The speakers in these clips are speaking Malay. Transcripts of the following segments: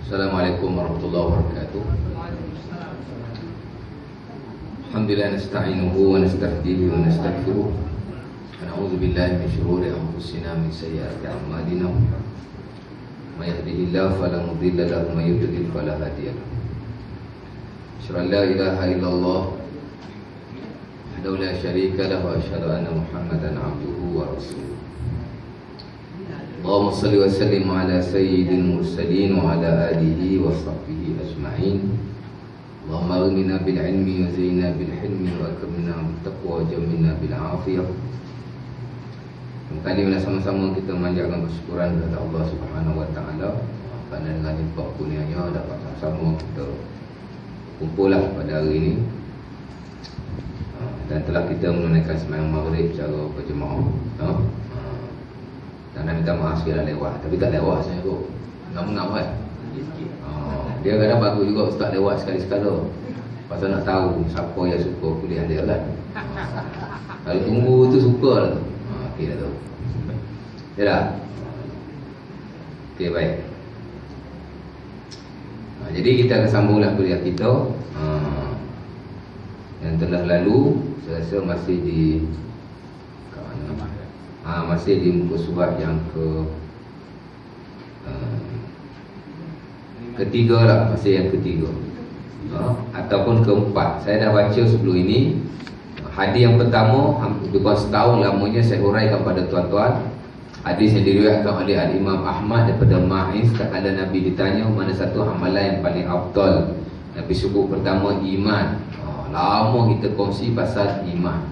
Assalamualaikum warahmatullahi wabarakatuh. Alhamdulillah nasta'inuhu wa nasta'hdihi wa nastaghfiruh. Wa na'udzu billahi min shururi anfusina min sayyiati a'malina. May yahdihillahu fala mudilla lahu wa may yudlil fala hadiya lahu. Asyhadu an la ilaha illallah wahdahu la syarika lahu wa asyhadu anna Muhammadan 'abduhu wa rasuluh. Allahumma salli wa sallim ala sayyidil mursalin wa ala alihi wa sahbihi ajma'in. Allahumma aghnina bil ilmi wa zayyinna bil hilmi wa akrimna bit taqwa wa jammilna bil afiyah. Kali ini sama-sama kita memanjatkan kesyukuran kepada Allah Subhanahu wa taala kerana dengan limpah kurnianya dapat sama-sama kita kumpullah pada hari ini. Dan telah kita menunaikan sembahyang maghrib secara berjemaah. Dan nak minta maaf sekali lewat. Tapi tak lewat saya tu. Ngam-ngam kan. Dia kadang bagus juga ustaz lewat sekali-sekala. Pasal nak tahu siapa yang suka kuliah dia kan. Kalau tunggu tu suka lah tu. Okey dah tu. Ya dah. Okey baik. Jadi kita akan sambunglah kuliah kita. Yang telah lalu saya rasa masih di masih di muka surat yang ketiga lah, masih yang ketiga ataupun keempat. Saya dah baca sebelum ini hadis yang pertama, hampir setahun lamanya saya huraikan pada tuan-tuan. Hadis yang diriwayatkan oleh Al-Imam Ahmad daripada Ma'iz, kala Nabi ditanya mana satu amalan yang paling afdal. Nabi sebut pertama iman. Lama kita kongsi pasal iman.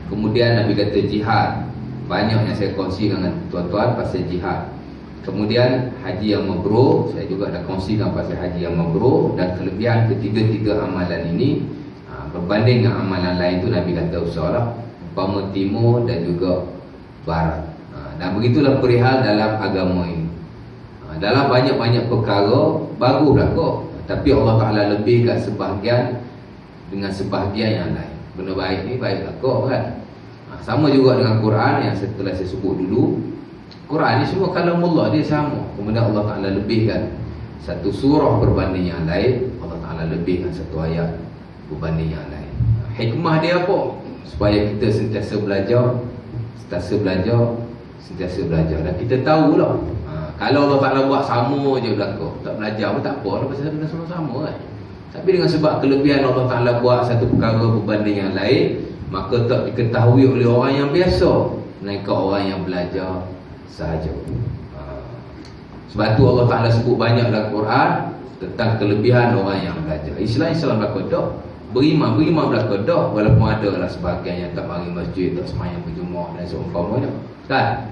Kemudian Nabi kata jihad. Banyak yang saya kongsi dengan tuan-tuan pasal jihad. Kemudian haji yang mabrur, saya juga dah kongsikan pasal haji yang mabrur. Dan kelebihan ketiga-tiga amalan ini berbanding dengan amalan lain tu Nabi kata usahlah umpama timur dan juga barat. Dan begitulah perihal dalam agama ini. Dalam banyak-banyak perkara baguslah kok, tapi Allah Ta'ala lebihkan sebahagian dengan sebahagian yang lain. Benda baik ni baiklah kok kan. Sama juga dengan Quran yang setelah saya sebut dulu. Quran ni semua kalamullah, dia sama. Kemudian Allah Ta'ala lebihkan satu surah berbanding yang lain. Allah Ta'ala lebihkan satu ayat berbanding yang lain. Hikmah dia apa? Supaya kita sentiasa belajar. Dan kita tahulah kalau Allah Ta'ala buat sama je belakang, tak belajar pun tak apa, pasal benda sama-sama kan. Tapi dengan sebab kelebihan Allah Ta'ala buat satu perkara berbanding yang lain, maka tak diketahui oleh orang yang biasa, melainkan orang yang belajar sahaja. Sebab tu Allah Ta'ala sebut banyak dalam Quran tentang kelebihan orang yang belajar. Islam belakang dah, beriman belakang dah, walaupun ada lah sebahagian yang tak mari masjid, tak semayang berjemaah dan seumpamanya kan.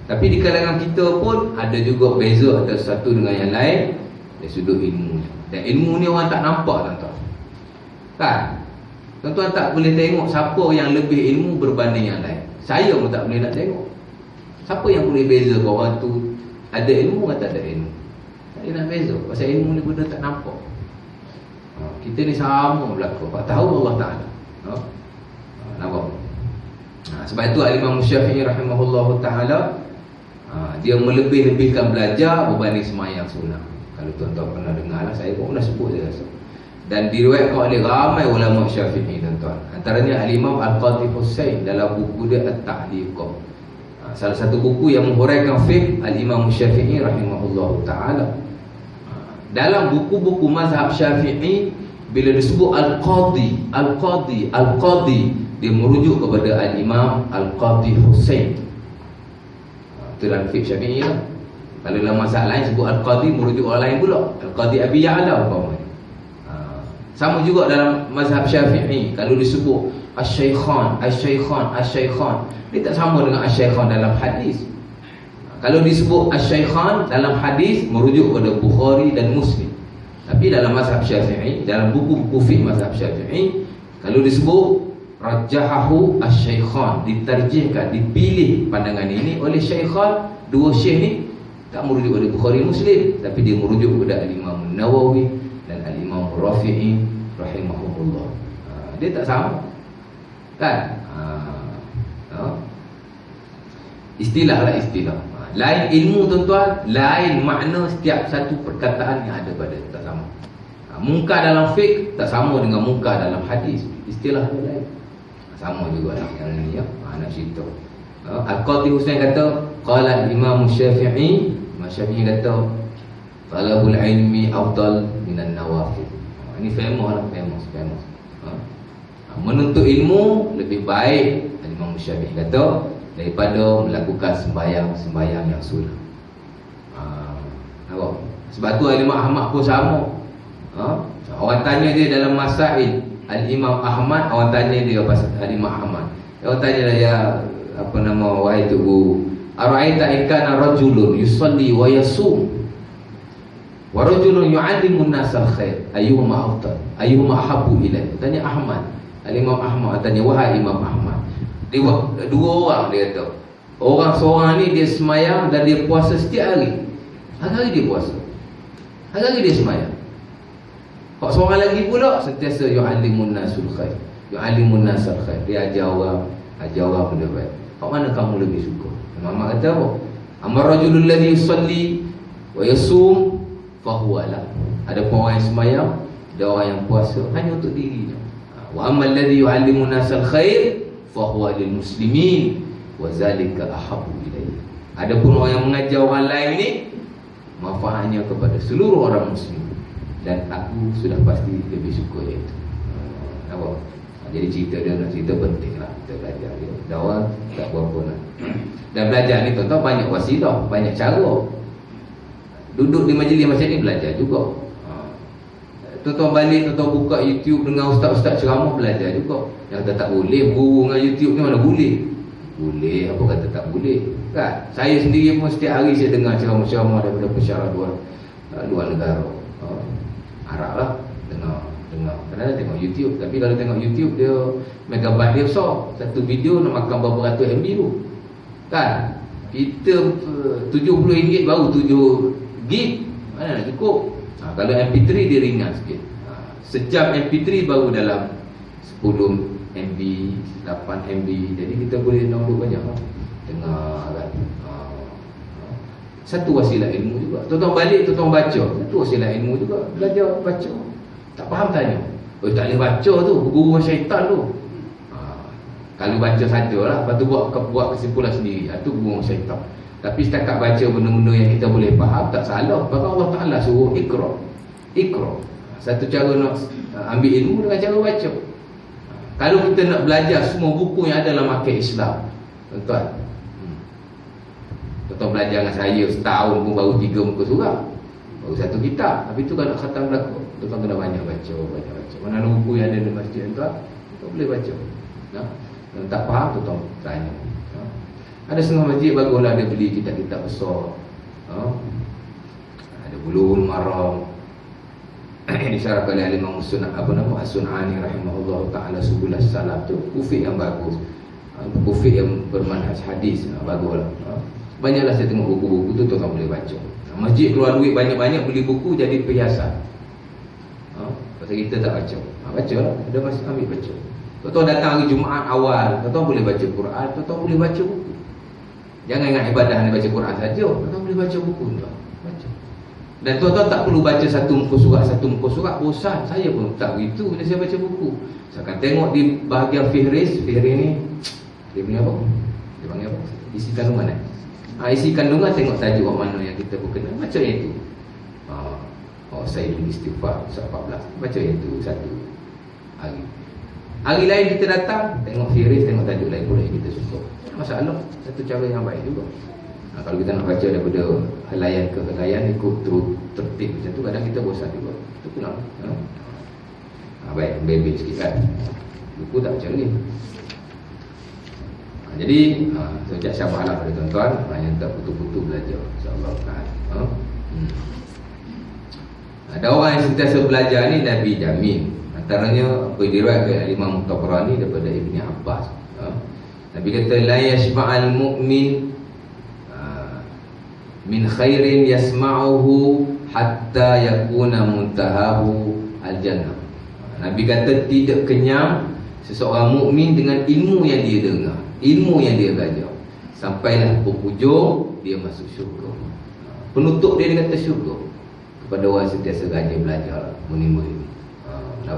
Tapi di kalangan kita pun ada juga beza antara satu dengan yang lain dari sudut ilmu. Dan ilmu ni orang tak nampak tuan-tuan kan. Tuan-tuan tak boleh tengok siapa yang lebih ilmu berbanding yang lain. Saya pun tak boleh nak tengok siapa yang boleh beza kau orang tu ada ilmu atau tak ada ilmu. Tak boleh nak beza. Pasal ilmu ni benda tak nampak. Kita ni sama belakang. Tak tahu Allah Ta'ala. Nampak? Sebab itu Al-Imam Syafi'i rahimahullahu ta'ala dia melebih-lebihkan belajar berbanding semayang sunnah. Kalau tuan-tuan pernah dengar lah, saya pun pernah sebut je rasa. Dan diriwayatkan oleh ramai ulama Syafi'i tuan-tuan. Antaranya Al-Imam Al-Qadhi Husain dalam buku dia At-Tahdiq. Salah satu buku yang menghuraikan fiqh Al-Imam Syafi'i rahimahullahu ta'ala. Dalam buku-buku mazhab Syafi'i, bila disebut Al-Qadhi, dia merujuk kepada Al-Imam Al-Qadhi Husain. Itu dalam fiqh Syafi'i lah. Kalau dalam mazhab lain sebut Al-Qadhi, merujuk orang lain pula. Al-Qadhi Abi Ya'la umpamanya. Sama juga dalam mazhab Syafi'i, kalau disebut Asy-Syaikhan, dia tak sama dengan Asy-Syaikhan dalam hadis. Kalau disebut Asy-Syaikhan dalam hadis, merujuk kepada Bukhari dan Muslim. Tapi dalam mazhab Syafi'i, dalam buku-buku fiqh mazhab Syafi'i, kalau disebut Rajahahu Asy-Syaikhan, ditarjihkan, dipilih pandangan ini oleh Syaikhan, dua syekh ni tak merujuk kepada Bukhari Muslim, tapi dia merujuk kepada Al-Imam Nawawi dan Al-Imam Rafi'i rahimahullah. Dia tak sama kan. Istilah lah istilah. Lain ilmu tuan-tuan, lain makna setiap satu perkataan yang ada pada tak sama. Munkar dalam fiqh tak sama dengan munkar dalam hadis. Istilah dia lain. Sama juga lah yang ini ya. Nak cerita. Al-Qadhi Husain kata, qala Imam Syafi'i, Imam Syafi'i kata, talabul ilmi afdal minan nawafil. Ini famous lah, famous. Menuntut ilmu lebih baik, Imam Syafi'i kata, daripada melakukan sembahyang yang sunnah. Nampak? Sebab tu Imam Ahmad pun sama. Orang tanya dia dalam masail Al-Imam Ahmad, orang tanya dia pasal Al-Imam Ahmad. Orang tanya dia, apa nama, wahai tuhu, ara'aita in kana rajulun yusalli wa yasum wa rajulun yu'allimu an-nasa al-khair ayyuhuma afdal ayyuhuma ahabbu ilayhi. Tanya Ahmad, Al-Imam Ahmad tanya, wahai Imam Ahmad, dua orang dia kata, orang seorang ni dia semayang dan dia puasa setiap hari. Hari-hari dia puasa, hari-hari dia semayang. Kok seorang lagi pula sentiasa yu'allimun nasul khair, yu'allimun nasal khair, dia ajar orang benda baik. Kok mana kamu lebih suka? Imam Ahmad kata apa? Amar rajulul ladzi yusalli wa yasum fa huwa la. Ada orang yang semayang, ada orang yang puasa hanya untuk dirinya. Wa ammal ladzi yu'allimun nasal khair fahuwa lil muslimin wa zalika ahabbu ilayhi. Adapun orang yang mengajar orang lain ni, manfaatnya kepada seluruh orang muslim, dan aku sudah pasti lebih suka itu. Nampak? Jadi cerita dia nak cerita penting lah, kita belajar dia. Dakwah tak berapa nak. Dan belajar ni tuan-tuan banyak wasilah, banyak cara. Duduk di majlis macam ni belajar juga. Tuan-tuan balik, tuan-tuan buka YouTube dengan ustaz-ustaz ceramah, belajar juga. Yang kata tak boleh, guru dengan YouTube ni mana boleh? Boleh, apa kata tak boleh? Kan? Saya sendiri pun setiap hari saya dengar ceramah-ceramah daripada pensyarah luar negara. Arab lah, dengar. Kadang-kadang tengok YouTube. Tapi kalau tengok YouTube, dia megabyte dia besar. Satu video nak makan berapa ratus MB tu. Kan? Kita RM70 baru 7 gig, mana nak cukup? Kalau MP3 dia ringan sikit. Sejam MP3 baru dalam 10 MB, 8 MB. Jadi kita boleh download banyak lah. Dengar kan. Satu wasilah ilmu juga. Tuan-tuan balik, tuan-tuan baca. Satu wasilah ilmu juga. Belajar baca. Tak faham tanya. Oh, tak boleh baca tu, guru syaitan tu. Kalau baca sajalah, lepas tu buat kesimpulan sendiri. Itu guru syaitan. Tapi setakat baca benda-benda yang kita boleh faham, tak salah. Sebab Allah Ta'ala suruh ikra. Satu cara nak ambil ilmu dengan cara baca. Kalau kita nak belajar semua buku yang ada dalam market Islam, tuan-tuan, tuan-tuan belajar dengan saya setahun pun baru 3 muka surat, baru 1 kitab. Tapi tu kalau nak khatam belakang, tuan-tuan kena banyak baca. Mana ada buku yang ada di masjid tuan-tuan, tuan boleh baca. Kalau tak faham, tuan-tuan tanya. Ada setengah masjid baguslah dia beli kitab-kitab besar. Ada Bulughul Maram disyarah oleh Imam As-Sun'ani rahimahullah taala, Subul Salam tu kufik yang bagus. Kufik yang bermanhaj hadis, baguslah. Banyaklah saya tengok buku-buku tu, tuan boleh baca. Masjid keluar duit banyak-banyak beli buku jadi perhiasan. Pasal kita tak baca. Bacalah, ada masa ambil baca. Tuan-tuan datang hari Jumaat awal, tuan-tuan boleh baca Quran, tuan-tuan boleh baca buku. Jangan ingat ibadah ni baca Quran saja, tuan-tuan boleh baca buku juga. Baca. Dan tuan-tuan tak perlu baca satu muka surat, bosan. Saya pun tak begitu bila saya baca buku. Saya akan tengok di bahagian Fihris ni, dia punya apa? Dia panggil apa? Isi kandungan isi kandungan, tengok tajuk mana yang kita berkenal, baca yang itu. Sayyidul Istighfar 14, baca yang itu satu hari. Hari lain kita datang, tengok Fihris, tengok tajuk lain pula yang kita suka. Masalah, satu cara yang baik juga. Kalau kita nak baca daripada helaian ke helaian, ikut tertib macam tu, kadang kita bosan juga. Kita pulang. Baik, bebek sikit kan. Buku tak baca lagi. Jadi, sejak syabahlah pada tuan-tuan, yang tak putus-putus belajar. InsyaAllah. Ada orang yang sentiasa belajar ni, Nabi jamin. Antaranya apa diriwayatkan Imam Tabrani daripada Ibni Abbas. Nabi kata, la yashba'al mu'min min khairin yasma'uhu hatta yakuna muntahahu al-jannah. Nabi kata tidak kenyang seseorang mukmin dengan ilmu yang dia dengar, ilmu yang dia belajar, sampailah penghujung dia masuk syurga. Penutup dia kata syurga kepada orang sentiasa rajin belajar menimba ilmu.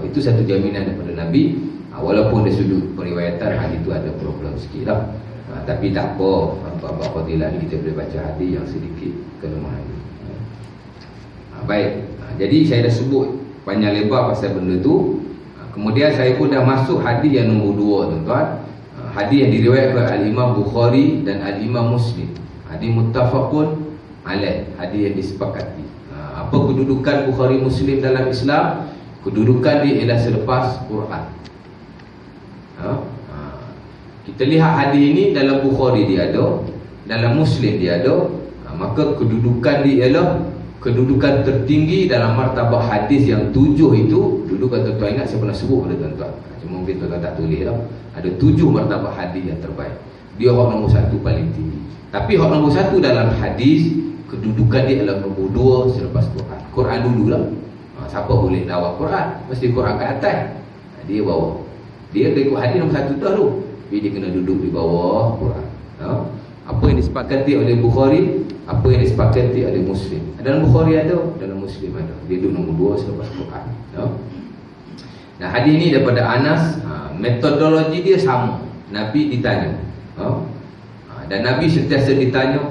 Itu satu jaminan daripada Nabi. Walaupun dari sudut periwayatan hadis itu ada problem sikit lah. Tapi tak apa, apa-apa fadilah ni kita boleh baca hadis yang sedikit kelemahan. Baik, jadi saya dah sebut panjang lebar pasal benda tu. Kemudian saya pun dah masuk hadis yang nombor 2, tuan-tuan. Hadis yang diriwayatkan oleh Al-Imam Bukhari dan Al-Imam Muslim. Hadis muttafaqun alaih, hadis yang disepakati. Apa kedudukan Bukhari Muslim dalam Islam? Kedudukan dia ialah selepas Quran. Kita lihat hadis ini dalam Bukhari dia ada, dalam Muslim dia ada, maka kedudukan dia ialah kedudukan tertinggi dalam martabat hadis yang 7 itu. Dulu kalau tuan-tuan ingat saya pernah sebut pada tuan-tuan, cuma mungkin tuan-tuan tak tulis lah. Ada 7 martabat hadis yang terbaik. Dia hak nombor 1 paling tinggi. Tapi hak nombor 1 dalam hadis, kedudukan dia adalah nombor 2 selepas Quran. Quran dululah. Siapa boleh lawan Quran? Mesti Quran kat atas, dia bawah. Dia ikut hadis nombor 1 dah tu, tapi dia kena duduk di bawah Quran. Apa yang disepakati oleh Bukhari, apa yang disepakati oleh Muslim. Dalam Bukhari ada, dalam Muslim ada. Dia duduk nombor 2 selepas Quran. Nah, hadis ini daripada Anas. Metodologi dia sama. Nabi ditanya, dan Nabi sentiasa ditanya.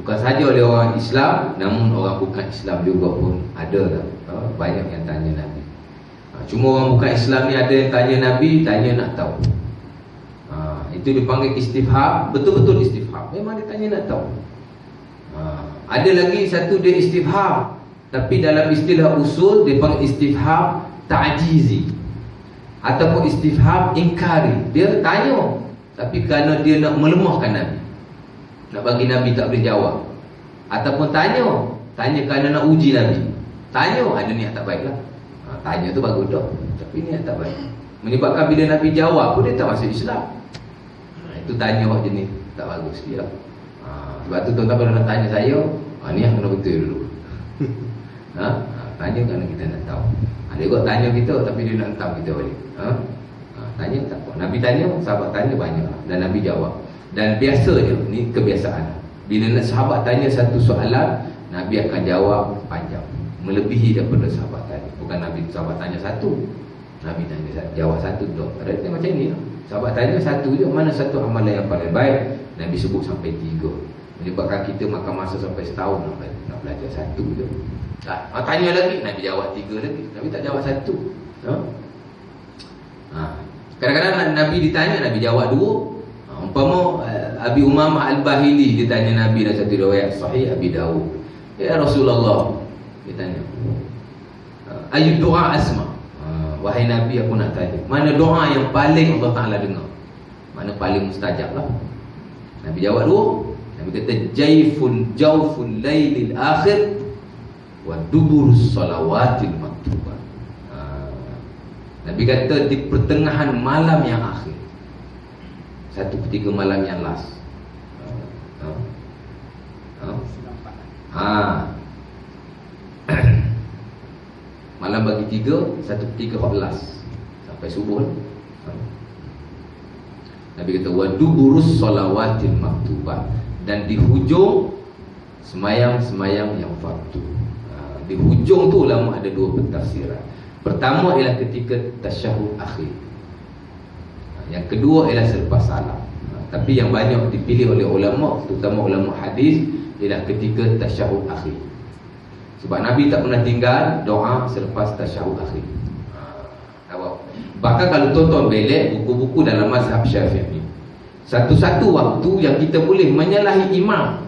Bukan sahaja oleh orang Islam, namun orang bukan Islam juga pun ada lah. Banyak yang tanya Nabi. Cuma orang bukan Islam ni ada yang tanya Nabi, tanya nak tahu. Itu dipanggil istifham, betul-betul istifham. Memang dia tanya nak tahu. Ada lagi satu dia istifham, tapi dalam istilah usul dia panggil istifham ta'jizi ataupun istifham ingkari. Dia tanya, tapi kerana dia nak melemahkan Nabi, nak bagi Nabi tak boleh jawab. Ataupun tanya kerana nak uji Nabi. Tanya ada niat tak baik lah. Tanya tu bagus dah, tapi niat tak baik, menyebabkan bila Nabi jawab pun dia tak masuk Islam. Itu tanya orang jenis tak bagus dia lah. Sebab tu tuan-tuan kalau nak tanya saya, ni yang kena betul dulu. Tanya kerana kita nak tahu. Dia kot tanya kita, tapi dia nak tahu kita balik. Tanya tak apa. Nabi tanya, sahabat tanya banyak, dan Nabi jawab. Dan biasanya, ni kebiasaan, bila nak sahabat tanya satu soalan, Nabi akan jawab panjang, melebihi daripada sahabat tanya. Bukan Nabi sahabat tanya satu, Nabi tanya jawab satu tu. Ada macam ni lah. Sahabat tanya satu je, mana satu amalan yang paling baik, Nabi sebut sampai 3. Menyebabkan kita makan masa sampai setahun nak belajar satu je. Tanya lagi, Nabi jawab 3 lagi. Nabi tak jawab satu. Kadang-kadang Nabi ditanya, Nabi jawab 2. Umpama Abi Umamah Al-Bahili ditanya Nabi dalam satu riwayat sahih Abi Dawud, ya Rasulullah, dia tanya, ayat doa asma. Wahai Nabi, aku nak tanya, mana doa yang paling Allah Ta'ala dengar? Mana paling mustajab lah? Nabi jawab 2. Nabi kata, jawful laylil akhir wa dubur salawatil maktubah. Nabi kata di pertengahan malam yang akhir, 1/3 malam yang last. Malam bagi 3, 1/3 hot last sampai subuh. Nabi kata wa duburus salawatil maktubah, dan di hujung semayang-semayang yang fardu. Di hujung tu ulama ada 2 pentafsiran. Pertama ialah ketika tasyahud akhir. Yang kedua ialah selepas salam. Tapi yang banyak dipilih oleh ulama, terutama ulama hadis, ialah ketika tasyahud akhir. Sebab Nabi tak pernah tinggal doa selepas tasyahud akhir. Bahkan kalau tuan-tuan belik buku-buku dalam mazhab Syafi'i, satu-satu waktu yang kita boleh menyalahi imam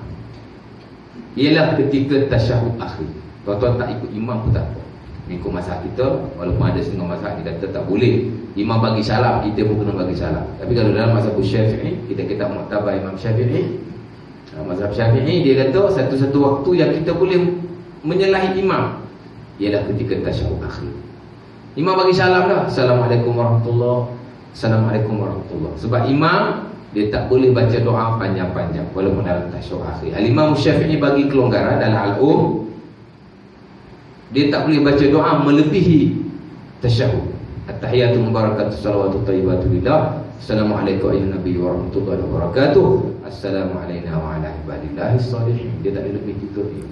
ialah ketika tasyahud akhir. Tuan-tuan tak ikut imam pun tak apa, ikut mazhab kita. Walaupun ada setengah mazhab dia kata tak boleh, imam bagi salam, kita pun kena bagi salam. Tapi kalau dalam mazhab Syafi'i, kita muktabar Imam Syafi'i, mazhab Syafi'i, dia kata satu-satu waktu yang kita boleh menyalahi imam ialah ketika tasyahud akhir. Imam bagi salam dah, Assalamualaikum warahmatullahi, Assalamualaikum warahmatullahi. Sebab imam dia tak boleh baca doa panjang-panjang walaupun dalam tasyahud akhir. Al-Imam Syafi'i bagi kelonggaran dalam Al-Um, dia tak boleh baca doa melebihi tasyahud. At-tahiyatu mubarakatuh salawatu thayyibatu lillah, Assalamualaikum ayuhan nabi warahmatullahi wabarakatuh, Assalamualaikum warahmatullahi wabarakatuh. Dia tak ada lebih tiga dia.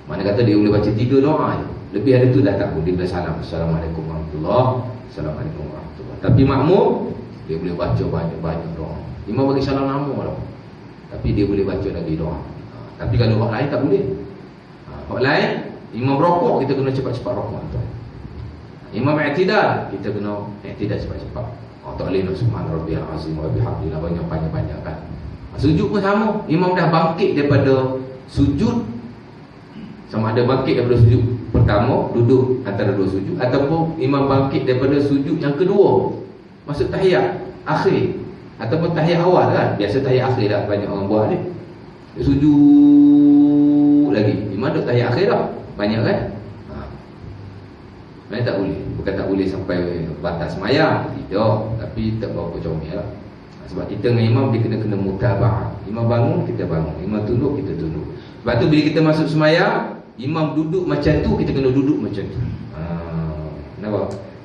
Mana kata dia boleh baca 3 doa je. Lebih ada tu dah tak boleh. Dia boleh salam Assalamualaikum warahmatullahi. Assalamualaikum warahmatullahi. Tapi makmum dia boleh baca banyak-banyak doa. Imam bagi salam nama lah, tapi dia boleh baca lagi doa. Tapi kalau orang lain tak boleh. Orang lain, imam rokok kita kena cepat-cepat rokok tuan. Imam i'tidal kita kena i'tidal cepat-cepat. Tak boleh nak subhan rabbiyal azim wa bihamdihi banyak-banyak kan. Sujud pun sama. Imam dah bangkit daripada sujud, sama ada bangkit daripada sujud pertama, duduk antara dua sujud, ataupun imam bangkit daripada sujud yang kedua, masuk tahiyat akhir ataupun tahiyat awal kan. Biasa tahiyat akhir dah banyak orang buat ni. Sujud lagi, imam duduk tahiyat akhir dah banyak kan. Mana tak boleh. Bukan tak boleh sampai batas semayang, tidak, tapi tak berapa comel lah. Sebab kita dengan imam dia kena mutaba'ah. Imam bangun, kita bangun. Imam tunduk, kita tunduk. Sebab tu bila kita masuk semayang, imam duduk macam tu, kita kena duduk macam tu. Kenapa?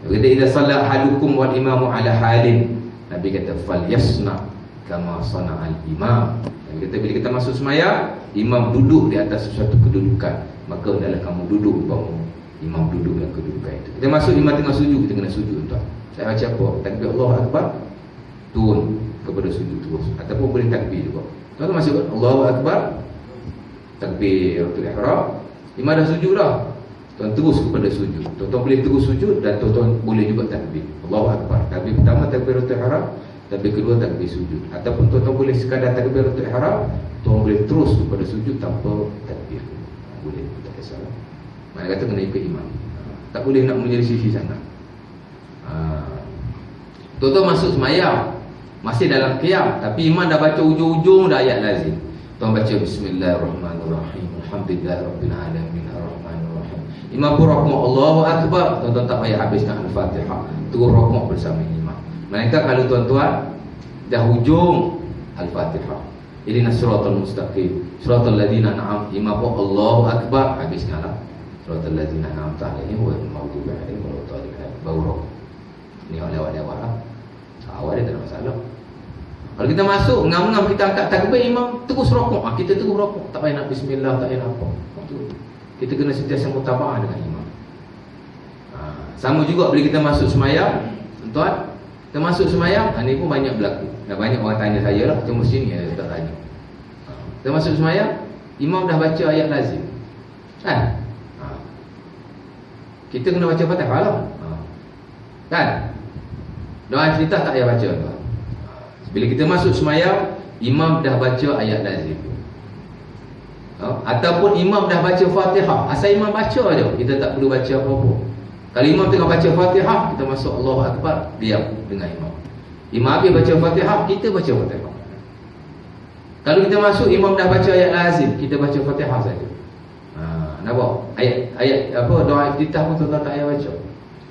Dia kata idza shalla ahadukum wal imamu ala halin. Nabi kata fal yasna kama sana'al imam. Nabi kata bila kita masuk semayang, imam duduk di atas sesuatu kedudukan, maka adalah kamu duduk bahawa imam duduk dalam kedudukan itu. Kita masuk imam tengah sujud, kita kena sujud tuan. Saya baca apa? Takbir Allahu Akbar, turun kepada sujud terus. Ataupun boleh takbir juga. Tuan masuk Allahu Akbar, takbiratul ihram, imam dah sujud dah. Tuan terus kepada sujud. Tuan boleh terus sujud dan tuan boleh juga takbir Allahu Akbar. Takbir pertama takbiratul ihram, takbir kedua takbir sujud. Ataupun tuan boleh sekadar takbiratul ihram, tuan boleh terus kepada sujud tanpa takbir. Boleh, tak kisahlah. Mana kata kena ikut imam. Tak boleh nak menyelisih sangat. Tuan masuk semayang, masih dalam qiyam, tapi imam dah baca ujung-ujung dah ayat lazim. Tuan baca bismillahirrahmanirrahim, alhamdulillahirabbil alamin, arrahmanirrahim. Imam pun rukuk Allahu Akbar, tuan-tuan tak payah habiskan Al-Fatihah, terus rukuk bersama imam. Melainkan kalau tuan-tuan dah hujung Al-Fatihah, ihdinas siratal mustaqim, siratal ladzina an'amta, imam pun Allahu Akbar, habiskanlah siratal ladzina an'amta alaihim wa maghdubi alaihim waladdallin. Baru ni lewat-lewat lah. Awal dia tak ada masalah. Kalau kita masuk ngam-ngam, kita angkat takbir, imam terus rokok, kita terus rokok, tak payah nak bismillah, tak payah nak apa. Kita kena sentiasa mutaba'ah dengan imam. Sama juga bila kita masuk semayang, tuan, kita masuk semayang, ni pun banyak berlaku. Dah banyak orang tanya saya lah, cuma sini tak tanya. Kita masuk semayang, imam dah baca ayat lazim kan? Kita kena baca Fatihah lah kan? Doa iftitah tak payah baca tuan. Bila kita masuk semayang, imam dah baca ayat lazim, ataupun imam dah baca Fatihah, asal imam baca je, kita tak perlu baca apa-apa. Kalau imam tengah baca Fatihah, kita masuk Allahu Akbar, diam dengan imam. Imam habis baca Fatihah, kita baca Fatihah. Kalau kita masuk, imam dah baca ayat lazim, kita baca Fatihah saja. Nampak? Ayat apa, doa iftitah pun tuan-tuan tak payah baca.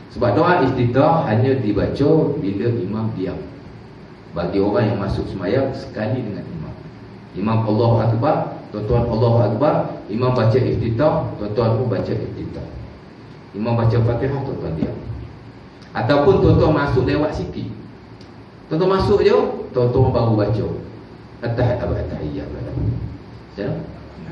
Sebab doa iftitah hanya dibaca bila imam diam. Bagi orang yang masuk semayang sekali dengan imam. Imam Allahu Akbar, tuan-tuan Allahu Akbar, imam baca iftitah, tuan-tuan pun baca iftitah. Imam baca Fatihah, tuan-tuan diam. Ataupun tuan-tuan masuk lewat sikit, tuan-tuan masuk je, tuan-tuan baru baca At-Tahiyyat. Ya?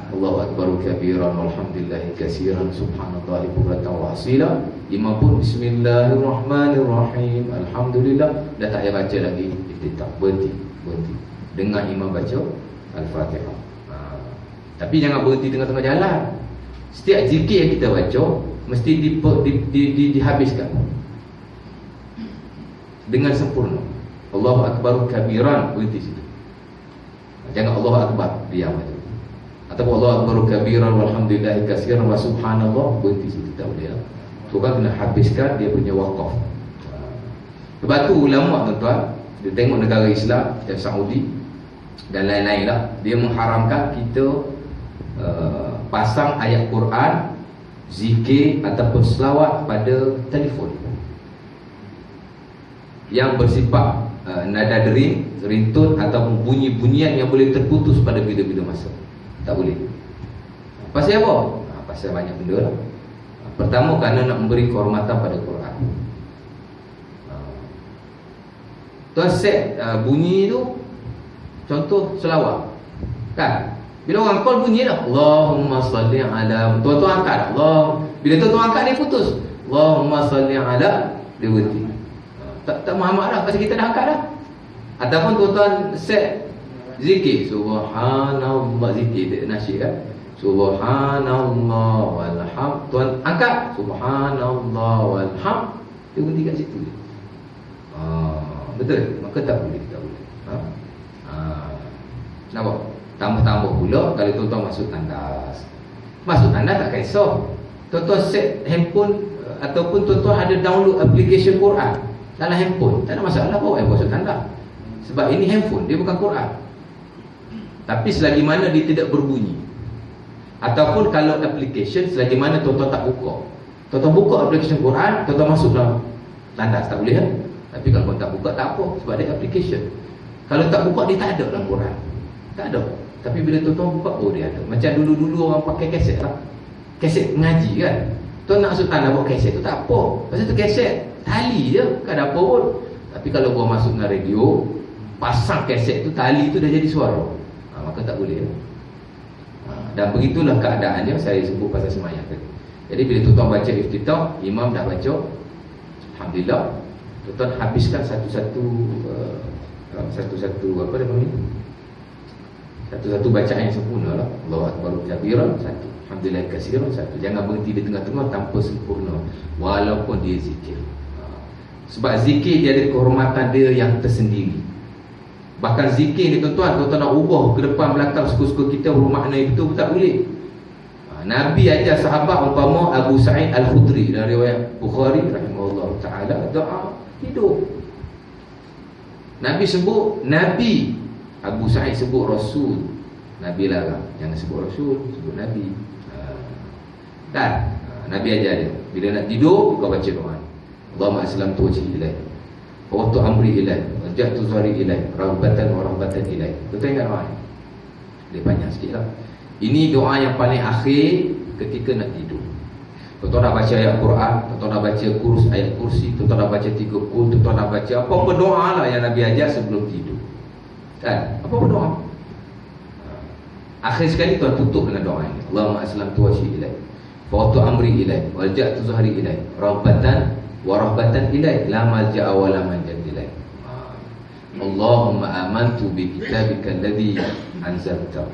Allahu Akbar kabiran walhamdulillahi katsiran subhanallahi bukratan wa asila. Imam pun bismillahirrahmanirrahim, alhamdulillah, dah tak payah baca lagi iftitah, berhenti. Dengar imam baca Al-Fatihah. Tapi jangan berhenti tengah-tengah jalan. Setiap zikir yang kita baca mesti dihabiskan dengan sempurna. Allahu Akbar kabiran, berhenti situ. Jangan Allahu Akbar, diam aja. Atau Allahu Akbar kabiran walhamdulillahi katsiran wa subhanallah, berhenti situ, tak boleh lah. So kan kena habiskan dia punya wakaf. Sebab tu ulama tuan-tuan, dia tengok negara Islam macam Saudi dan lain-lain lah, dia mengharamkan kita pasang ayat Quran, zikir ataupun selawat pada telefon yang bersifat nada dering, ringtone ataupun bunyi-bunyian yang boleh terputus pada bila-bila masa. Tak boleh. Pasal apa? Pasal banyak benda lah. Pertama, kerana nak memberi kehormatan pada Quran. Tuan set bunyi tu Contoh selawat. Kan? Bila orang call bunyi dah Allahumma salli ala, tuan-tuan angkat Allah. Bila tuan-tuan angkat dia putus. Allahumma salli ala, dia berhenti. Tak Muhammad dah, pasal kita dah angkat dah. Ataupun tuan-tuan set zikir subhanallah, zikir dia nasyid kan. Subhanallah walham, tuan angkat subhanallah walham, dia berhenti kat situ. Betul? Maka tak boleh. Nampak? Tambah-tambah pula kalau tuan-tuan masuk tandas. Masuk tandas tak kisah. Tuan-tuan set handphone ataupun tuan-tuan ada download aplikasi Quran dalam handphone, tak ada masalah bawa yang masuk tandas. Sebab ini handphone, dia bukan Quran. Tapi selagi mana dia tidak berbunyi. Ataupun kalau application, selagi mana tuan-tuan tak buka. Tuan-tuan buka application Quran, tuan-tuan masuk dalam tandas, tak boleh kan? Tapi kalau tak buka tak apa, sebab dia application. Kalau tak buka dia tak ada dalam Quran. Tak ada. Tapi bila tuan-tuan buka, oh dia ada. Macam dulu-dulu orang pakai kaset lah. Kaset mengaji kan. Tuan nak masuk tandas bawa kaset tu tak apa. Pasal tu kaset tali je, tak ada apa pun. Tapi kalau gua masuk dengan radio, pasang kaset tu, tali tu dah jadi suara. Maka tak boleh. Dan begitulah keadaannya saya sebut pasal semayang tadi. Jadi bila tuan-tuan baca iftitah, imam dah baca, alhamdulillah, tuan-tuan habiskan satu-satu apa dia panggil? Satu-satu bacaan yang sempurna lah. Allahu akbar kabiran, satu. Alhamdulillah katsiran, satu. Jangan berhenti di tengah-tengah tanpa sempurna walaupun dia zikir. Sebab zikir dia ada kehormatan dia yang tersendiri. Bahkan zikir ni tuan-tuan nak ubah ke depan belakang suka-suka kita bermakna itu tak boleh. Nabi ajar sahabat umpama Abu Sa'id Al-Khudri dari riwayat Bukhari rahimahullah taala, doa tidur. Nabi sebut Nabi, Abu Sa'id sebut Rasul. Nabi larang, jangan sebut Rasul, sebut Nabi. Dan Nabi ajar dia, bila nak tidur kau baca doa. Allahumma aslamtu wajhi ilaik, wa watu amri ilaik, wajjahtu zahri ilaik, raghbatan wa rahbatan ilaik. Betul ingat doa ni? Dia panjang sikit lah. Ini doa yang paling akhir ketika nak tidur. Tuan-tuan nak baca ayat Quran, tuan-tuan nak baca ayat kursi, tuan-tuan nak baca 3 kul, tuan-tuan nak baca apa-apa doa lah yang Nabi ajar sebelum tidur. Kan? Apa-apa doa. Akhir sekali tuan tutup dengan doa ini. Allahumma aslamtu wajhi ilaik, wa watu amri ilaik, wajjahtu zahri ilaik, raghbatan wa rahbatan ilaik, la malja'a wa la manja ilaik. Allahumma amantu bi kitabika alladhi anzalta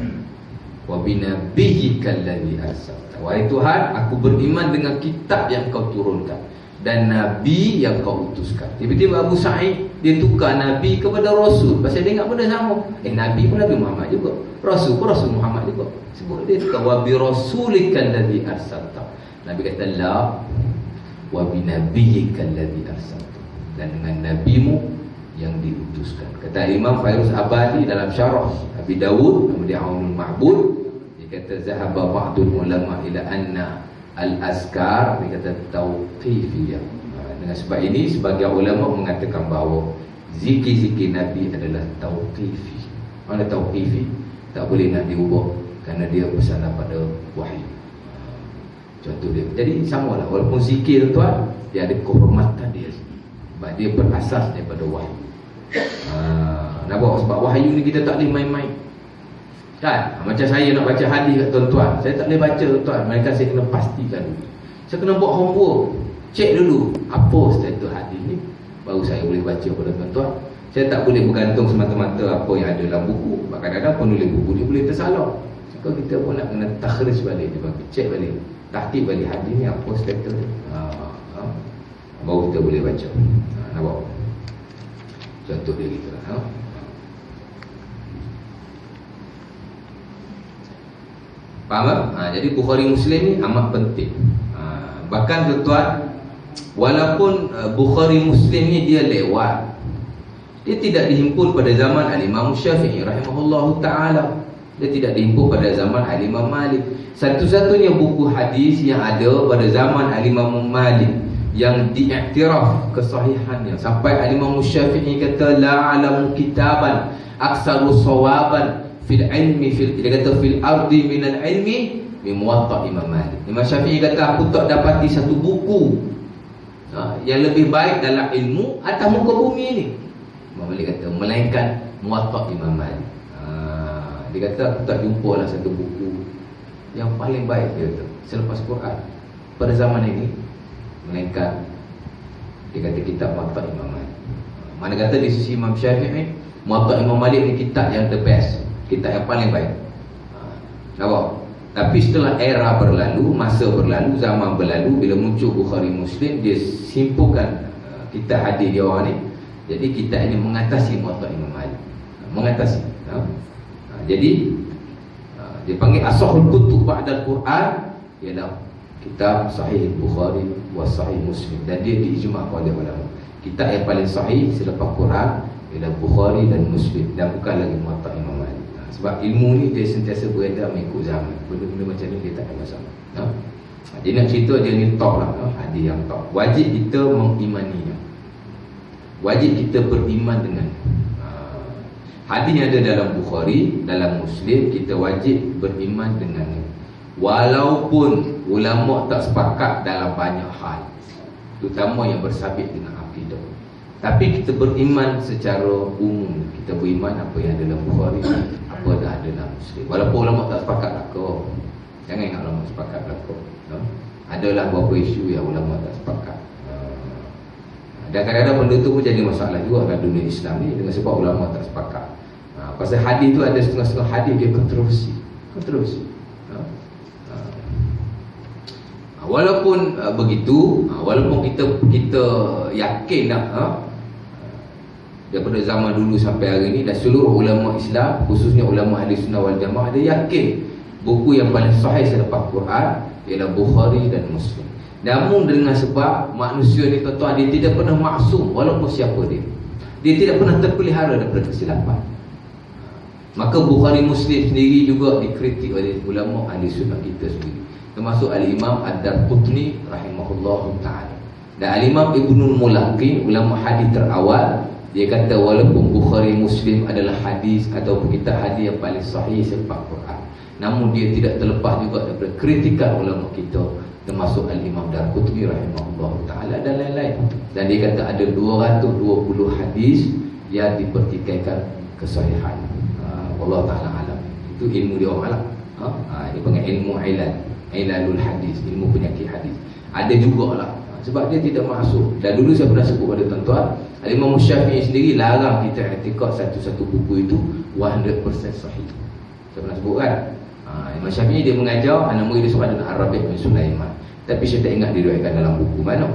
wa bi nabiyyika alladhi arsalta. Wahai Tuhan, aku beriman dengan kitab yang kau turunkan dan nabi yang kau utuskan. Tiba-tiba Abu Sa'id dia tukar nabi kepada rasul. Pasal dia ingat benda sama. Nabi pun Nabi Muhammad juga, rasul pun Rasul Muhammad juga. Sebut dia tukar wa bi rasulikal ladzi arsalta. Nabi kata la wa bi nabiyyikal ladzi arsalta, dan dengan nabimu yang diutuskan. Kata Imam Fairuz Abadi dalam syarah Abi Dawud kemudian Aunul Ma'bud, dia kata zahaba ba'dul ulama ila anna al-azkar, dia kata tauqifiyah. Dengan sebab ini sebagian ulama mengatakan bahawa zikir-zikir Nabi adalah tauqifi. Mana tauqifi? Tak boleh nak diubah kerana dia bersandar pada wahyu. Contoh dia. Jadi samalah, walaupun zikir tuan, dia ada kehormatan dia sebab dia berasas daripada wahyu. Nampak? Sebab wahyu ni kita tak boleh main-main. Kan? Macam saya nak baca hadis kat tuan-tuan, saya tak boleh baca tuan-tuan, mereka saya kena pastikan dulu. Saya kena buat homework, cek dulu apa status hadis ni, baru saya boleh baca pada tuan-tuan. Saya tak boleh bergantung semata-mata apa yang ada dalam buku. Sebab kadang-kadang penulis buku ni boleh tersalah. So kita pun nak kena takhrij balik, dia bagi cek balik, tahqiq balik hadis ni apa status dia. Baru kita boleh baca. Nampak? Contoh dia gitu lah. Faham tak? Jadi Bukhari Muslim ni amat penting. Bahkan tuan-tuan, walaupun Bukhari Muslim ni dia lewat, dia tidak dihimpun pada zaman Al-Imam Syafi'i rahimahullahu ta'ala. Dia tidak dihimpun pada zaman Al-Imam Malik. Satu-satunya buku hadis yang ada pada zaman Al-Imam Malik yang diiktiraf kesahihannya, sampai Al-Imam Syafi'i kata la alamu kitaban aksaru sawaban fil ilmi dia kata fil ardi minal ilmi min Muwatta Imam Malik. Imam Syafi'i kata aku tak dapati satu buku yang lebih baik dalam ilmu atas muka bumi ni. Imam Malik kata melainkan Muwatta Imam Malik. Dia kata aku tak jumpa lah satu buku yang paling baik, dia kata, selepas Quran pada zaman ini, melainkan dia kata kitab Muwatta Imam Malik. Mana kata di sisi Imam Syafi'i, Muwatta Imam Malik ni kitab yang the best, kitab yang paling baik. Nampak? Tapi setelah era berlalu, masa berlalu, zaman berlalu, bila muncul Bukhari Muslim, dia simpulkan kitab hadis dia orang ni. Jadi kitab ini mengatasi Muwatta Imam Malik, mengatasi. Jadi dia panggil asahul kutub ba'dal Quran, ialah kitab Sahih Bukhari wa Sahih Muslim, dan dia diijma' oleh ulama. Kitab yang paling sahih selepas Quran ialah Bukhari dan Muslim, dan bukan lagi Muwatta Imam Malik. Sebab ilmu ni dia sentiasa beredar mengikut zaman. Benda-benda macam ni dia tak ada masalah. Dia nak cerita dia ni top lah, hadis yang top. Wajib kita mengimaninya, wajib kita beriman dengan hadis yang ada dalam Bukhari, dalam Muslim, kita wajib beriman dengannya. Walaupun ulama tak sepakat dalam banyak hal, terutama yang bersabit dengan akidah, tapi kita beriman secara umum. Kita beriman apa yang ada dalam Bukhari, apa dah ada dalam Muslim. Walaupun ulama tak sepakat lah kau. Jangan ingat ulama sepakat lah kau. Adalah beberapa isu yang ulama tak sepakat. Dan kadang-kadang benda tu pun jadi masalah juga dalam dunia Islam ni, dengan sebab ulama tak sepakat. Pasal hadis tu ada setengah-setengah hadis dia kontroversi. Walaupun begitu, walaupun kita yakin daripada zaman dulu sampai hari ini, dan seluruh ulama Islam, khususnya ulama ahli sunnah wal jamaah, dia yakin buku yang paling sahih selepas Quran ialah Bukhari dan Muslim. Namun dengan sebab manusia ni tuan-tuan, dia tidak pernah maksum walaupun siapa dia. Dia tidak pernah terpelihara daripada kesilapan. Maka Bukhari Muslim sendiri juga dikritik oleh ulama ahli sunnah kita sendiri, termasuk Al-Imam Ad-Darqutni rahimahullahu ta'ala. Dan Al-Imam Ibnul Mulaqin, ulama hadis terawal, dia kata walaupun Bukhari Muslim adalah hadis ataupun kitab hadis yang paling sahih selepas Quran, namun dia tidak terlepas juga daripada kritikan ulama kita, termasuk Al-Imam Darqutni rahimahullahu ta'ala dan lain-lain. Dan dia kata ada 220 hadis yang dipertikaikan kesahihan. Allah Ta'ala alam. Itu ilmu dia orang alam. Dia panggil ilmu ilalul hadis, ilmu penyakit hadis. Ada jugalah, sebab dia tidak masuk. Dan dulu saya pernah sebut pada tuan-tuan, Al-Imam Syafi'i sendiri larang kita i'tikad satu-satu buku itu 100% sahih. Saya pernah sebut kan. Imam Syafi'i dia mengajar, nama dia sebab ada Arabic bin Sulaiman, tapi saya tak ingat diriwayatkan dalam buku mana.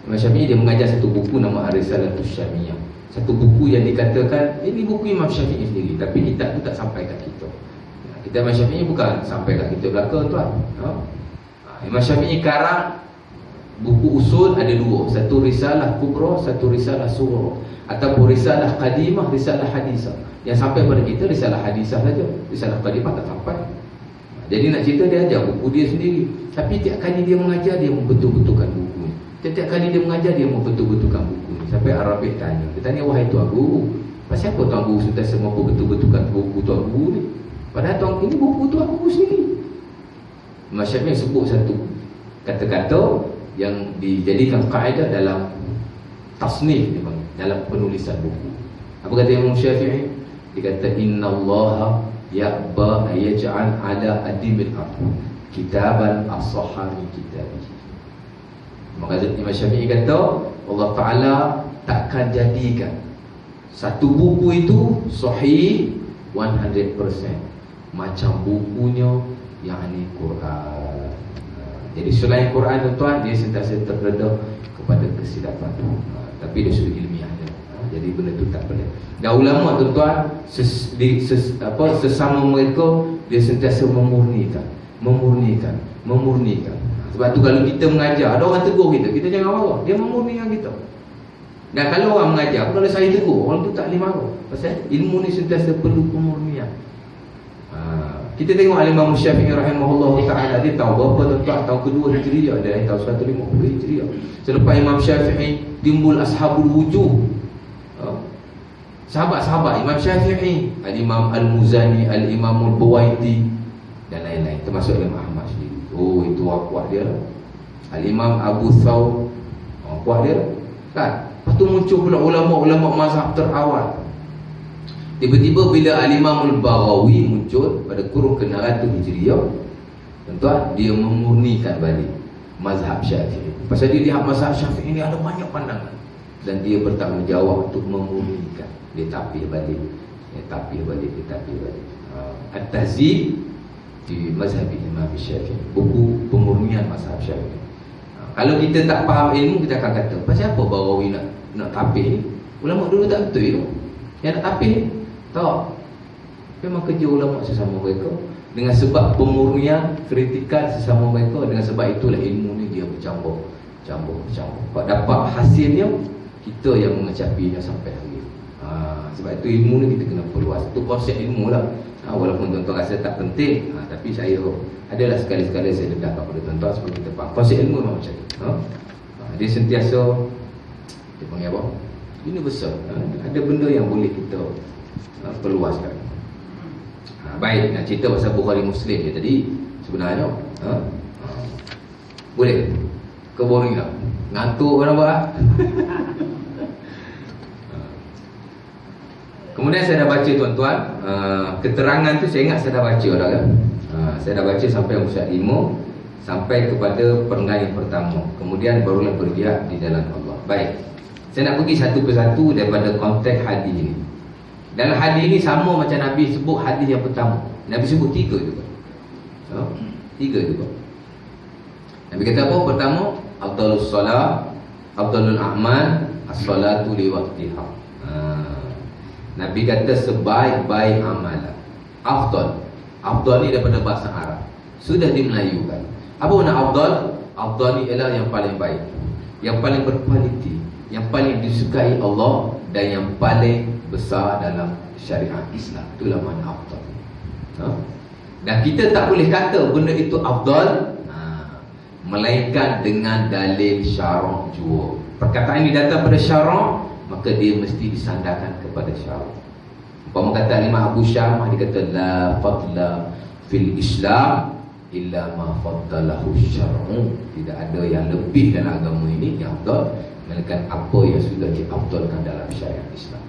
Imam Syafi'i dia mengajar satu buku nama Ar-Risalatus Syamiyah, satu buku yang dikatakan ini buku Imam Syafi'i sendiri, tapi kitab tu tak sampai kat kita. Kitab Imam Syafi'i bukan sampai kat kita belaka tuan. Imam Syafi'i karang buku usul ada dua, satu Risalah Kubra, satu Risalah Sughra, ataupun Risalah Qadimah, Risalah Hadisah. Yang sampai pada kita Risalah Hadisah saja, Risalah Qadimah tak sampai. Jadi nak cerita dia ajar buku dia sendiri, tapi tiap kali dia mengajar dia membetul-betulkan buku ni. Tiap kali dia mengajar dia membetul-betulkan buku ni. Sampai Arabic tanya, dia tanya, wahai tuan guru, pasal apa tuan guru sentiasa mampu betul-betulkan buku tuan guru ni? Padahal tuan ini buku tuan guru sendiri. Imam Syafi'i sebut satu kata-kata yang dijadikan kaedah dalam tasnif, dalam penulisan buku. Apa kata Imam Syafi'i? Dia kata innallaha ya'ba ayaj'al ala adimil ardh kitaban as-sahari kitabihi. Maka Imam Syafi'i kata Allah Ta'ala takkan jadikan satu buku itu sahih 100% macam bukunya yakni Quran. Jadi selain Quran tuan, dia sentiasa terdedah kepada kesilapan, tapi dia sudah ilmiahnya. Jadi benda tu tak boleh. Dan ulama tuan-tuan sesama mereka dia sentiasa memurnikan. Sebab tu kalau kita mengajar, ada orang tegur kita jangan marah. Dia memurnikan kita. Dan kalau orang mengajar, kalau saya tegur, orang tu tak boleh marah. Pasal ilmu ni sentiasa perlu pemurnian. Kita tengok Al-Imam Syafi'i rahimahullah ta'ala, dia tahu berapa tuan-tuan, tahun kedua Hijriah, dia tahun 150 Hijriah. Selepas Imam Syafi'i timbul ashabul wujuh, sahabat-sahabat Imam Syafi'i, Al-Imam Al-Muzani, Al-Imam Al-Buwaiti dan lain-lain, termasuk Imam Ahmad sendiri. Oh, itu orang kuat dia lah. Al-Imam Abu Thawr, orang kuat dia lah kan. Lepas tu muncul pula ulama-ulama mazhab terawal. Tiba-tiba bila Al-Imam Al-Baghawi muncul pada kurun ke-600 Hijriah, tuan-tuan, dia memurnikan balik mazhab Syafi'i. Pasal dia lihat mazhab Syafi'i ini ada banyak pandangan, dan dia bertanggungjawab untuk memurnikan. Dia tapih balik, dia tapih balik, dia tapih balik. At-Tahzib di mazhab Imam Syafi'i, buku pemurnian mazhab Syafi'i. Kalau kita tak faham ilmu, kita akan kata, pasal apa Baghawi nak tapih ni? Ulama dulu tak betul tu yang nak tapih ni. Tak, memang kerja ulama sesama mereka dengan sebab pemurnian, kritikan sesama mereka. Dengan sebab itulah ilmu ni dia bercampur. Kalau dapat hasilnya, kita yang mengecapinya sampai hari. Sebab itu ilmu ni kita kena perluas. Itu konsep ilmu lah. Walaupun tuan-tuan rasa tak penting, tapi saya adalah sekali-sekala saya dedahkan kepada tuan-tuan supaya kita faham konsep ilmu memang macam ni. Dia sentiasa, dia panggil apa? Universal. Ada benda yang boleh kita perluaskan. Baik, nak cerita pasal Bukhari Muslim je tadi. Sebenarnya boleh ke boring tak? Ngantuk kan apa? Kemudian saya dah baca tuan-tuan, keterangan tu saya ingat saya dah baca dah kan. Saya dah baca sampai musyad 5, sampai kepada perenggan yang pertama. Kemudian barulah berjihad di jalan Allah. Baik, saya nak pergi satu persatu daripada konteks hadis ini. Dalam hadis ini sama macam Nabi sebut hadis yang pertama. Nabi sebut 3 juga. 3 juga. Nabi kata apa? Pertama, afdalus solat, afdalul a'mal, as-salatu li waqtiha. Nabi kata sebaik-baik amalan. Afdal. Afdal ni daripada bahasa Arab. Sudah dimelayukan. Apa makna afdal? Afdal ni ialah yang paling baik, yang paling berkualiti, yang paling disukai Allah, dan yang paling besar dalam syariat Islam. Itulah makna afdal. Dan kita tak boleh kata benda itu afdal melainkan dengan dalil syarak jua. Perkataan ini datang pada syarak, maka dia mesti disandarkan kepada syarak. Umpama kata Imam Abu Syamah, dia kata la fadla fil Islam illa ma faddalahu syar'u. Tidak ada yang lebih dalam agama ini yang afdal melainkan apa yang sudah diafdalkan dalam syariat Islam.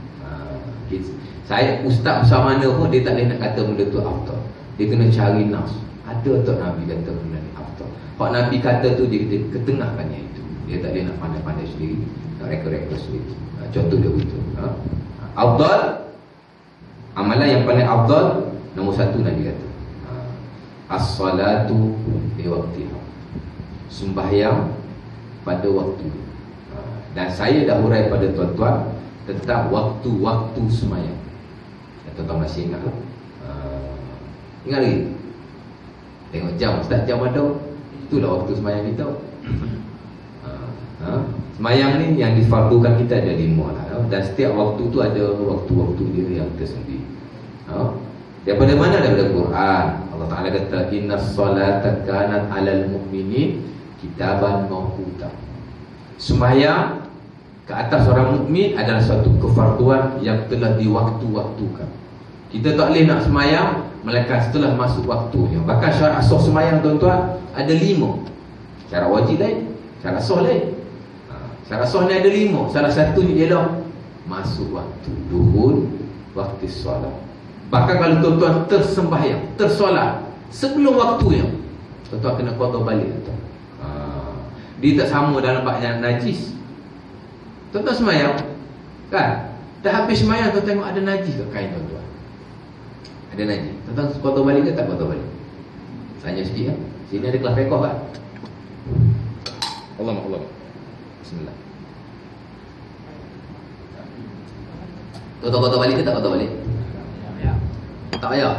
Saya ustaz besar mana pun dia tak boleh nak kata benda tu afdal. Dia kena cari nas. Ada tak Nabi kata benda ni afdal? Kalau Nabi kata tu, dia ketengahkannya itu. Dia tak boleh nak pandai-pandai sendiri, nak reka-reka sendiri. Contoh dia begitu. Afdal, amalan yang paling afdal, nombor 1 Nabi kata as-salatu li waqtiha, sembahyang pada waktu. Dan saya dah hurai pada tuan-tuan tentang waktu-waktu sembahyang. Tuan-tuan masih ingat lah? Ingat lagi? Tengok jam, ustaz jam ada. Itulah waktu sembahyang kita. Sembahyang ni yang difardukan kita ada 5 lah. Dan setiap waktu tu ada waktu-waktu dia yang tersendiri. Daripada mana? Daripada Quran. Allah Ta'ala kata inna salata kanat alal mu'minin kitaban mawquta. Sembahyang ke atas orang mukmin adalah suatu kefarduan yang telah diwaktu-waktukan. Kita tak boleh nak sembahyang melainkan setelah masuk waktunya. Bahkan syarat sah sembahyang tuan-tuan ada 5. Syarat wajib lain, syarat sah lain. Syarat sah ni ada 5. Salah satunya ialah masuk waktu, duhul waktu solat. Bahkan kalau tuan-tuan tersembahyang, tersolat sebelum waktunya, tuan-tuan kena qada balik tuan. Dia tak sama dalam bab yang najis. Tuan-tuan sembahyang kan, dah habis sembahyang tuan tengok ada najis kat kain tuan-tuan. Ada najis. Tuan-tuan qada balik ke tak qada balik? Tanya sikit ya. Sini ada kelas fiqh kan? Allah. Bismillah. Tuan-tuan qada balik ke tak qada balik? Tak payah.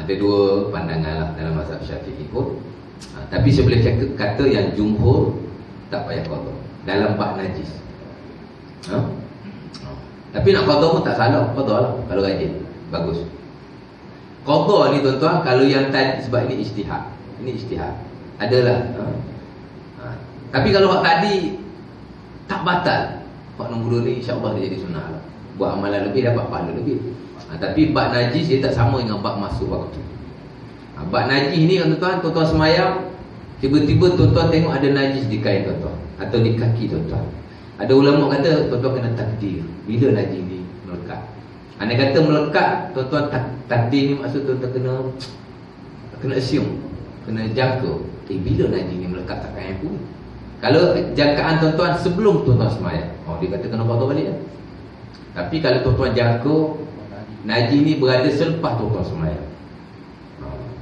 Ada 2 pandangan lah dalam mazhab Syafi'i pun. Tapi saya boleh kata yang jumhur tak payah qada dalam bab najis. Tapi nak qada pun tak salah, qada lah kalau rajin. Bagus. Qada ni tuan-tuan kalau yang tadi, sebab ini ijtihad. Ini ijtihad. Adalah tapi kalau bab tadi tak batal, bab nombor 2 ni insya-Allah dia jadi sunnah lah. Buat amalan lebih dapat pahala lebih. Tapi bab najis dia tak sama dengan bab masuk waktu. Bab najis ni tuan-tuan sembahyang, tiba-tiba tuan-tuan tengok ada najis di kain tuan-tuan atau di kaki tuan-tuan. Ada ulama kata tuan-tuan kena takdir bila najis ni melekat. Andai kata melekat, tuan-tuan takdir ni maksud tuan-tuan kena assume, kena jangka bila najis ni melekat takkan aku. Kalau jangkaan tuan-tuan sebelum tuan-tuan semayang, dia kata kena qada balik lah. Tapi kalau tuan-tuan jangka najis ni berada selepas tuan-tuan semayang,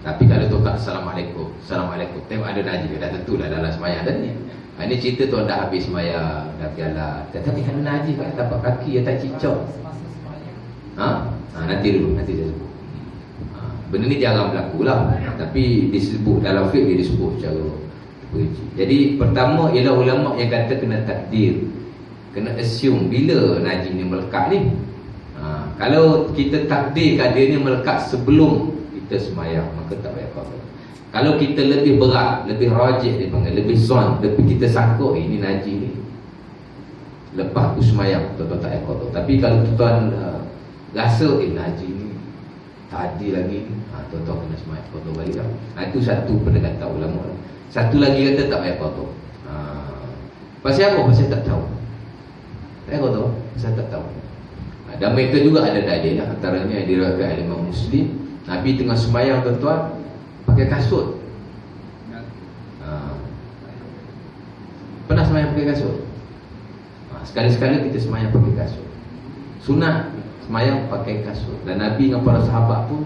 tapi kalau tuan-tuan Assalamualaikum, tengok ada najis, dah tentulah dalam semayang tadi. Ini cerita tuan dah habis semayang, dah piala, tapi ada najis kat tapak kaki yang tak cicak. Nanti saya sebut. Benda ni jarang berlaku lah, tapi disebut dalam fiqh, dia disebut secara terperinci. Jadi pertama ialah ulama yang kata kena takdir, kena assume bila najis ni melekat ni. Kalau kita takdirkan dia ni melekat sebelum kita semayang, maka tak payah qada. Kalau kita lebih berat, lebih rajih dia panggil, lebih zon, lebih kita sangka ini najis ni lepas tu semayang, tuan-tuan tak payah qada. Tapi kalau tuan-tuan rasa najis ni tak adil lagi, tuan-tuan kena semayang, qada balik lah. Itu satu pendekatan ulama. Satu lagi kata tak payah qada. Pasal apa? Pasal tak tahu. Tak payah qada, pasal tak tahu. Dan mereka juga ada dalil lah. Antaranya diriwayatkan Imam Muslim, Nabi tengah semayang tuan-tuan pakai kasut. Pernah semayang pakai kasut? Sekali-sekala kita semayang pakai kasut. Sunat semayang pakai kasut. Dan Nabi dengan para sahabat pun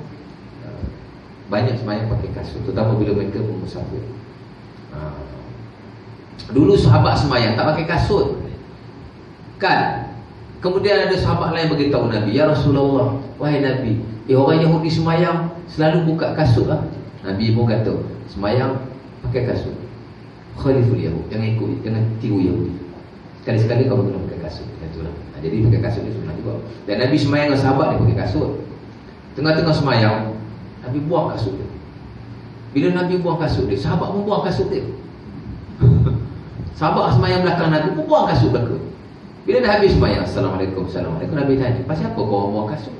banyak semayang pakai kasut, terutama bila mereka pun musafir. Dulu sahabat semayang tak pakai kasut kan? Kemudian ada sahabat lain beritahu Nabi, "Ya Rasulullah, wahai Nabi, orang Yahudi semayang selalu buka kasut lah." Nabi pun kata, semayang pakai kasut. Khaliful Yahud, jangan tiru Yahudi. Sekali-sekali kau kena pakai kasut. Itulah. Jadi pakai kasut ni sunnah juga. Dan Nabi semayang dengan sahabat dia pakai kasut. Tengah-tengah semayang, Nabi buang kasut dia. Bila Nabi buang kasut dia, sahabat pun buang kasut dia. Sahabat semayang belakang Nabi pun buang kasut belakang. Bila dah habis semayang, Assalamualaikum, Nabi tanya, pasal apa kau buang kasut?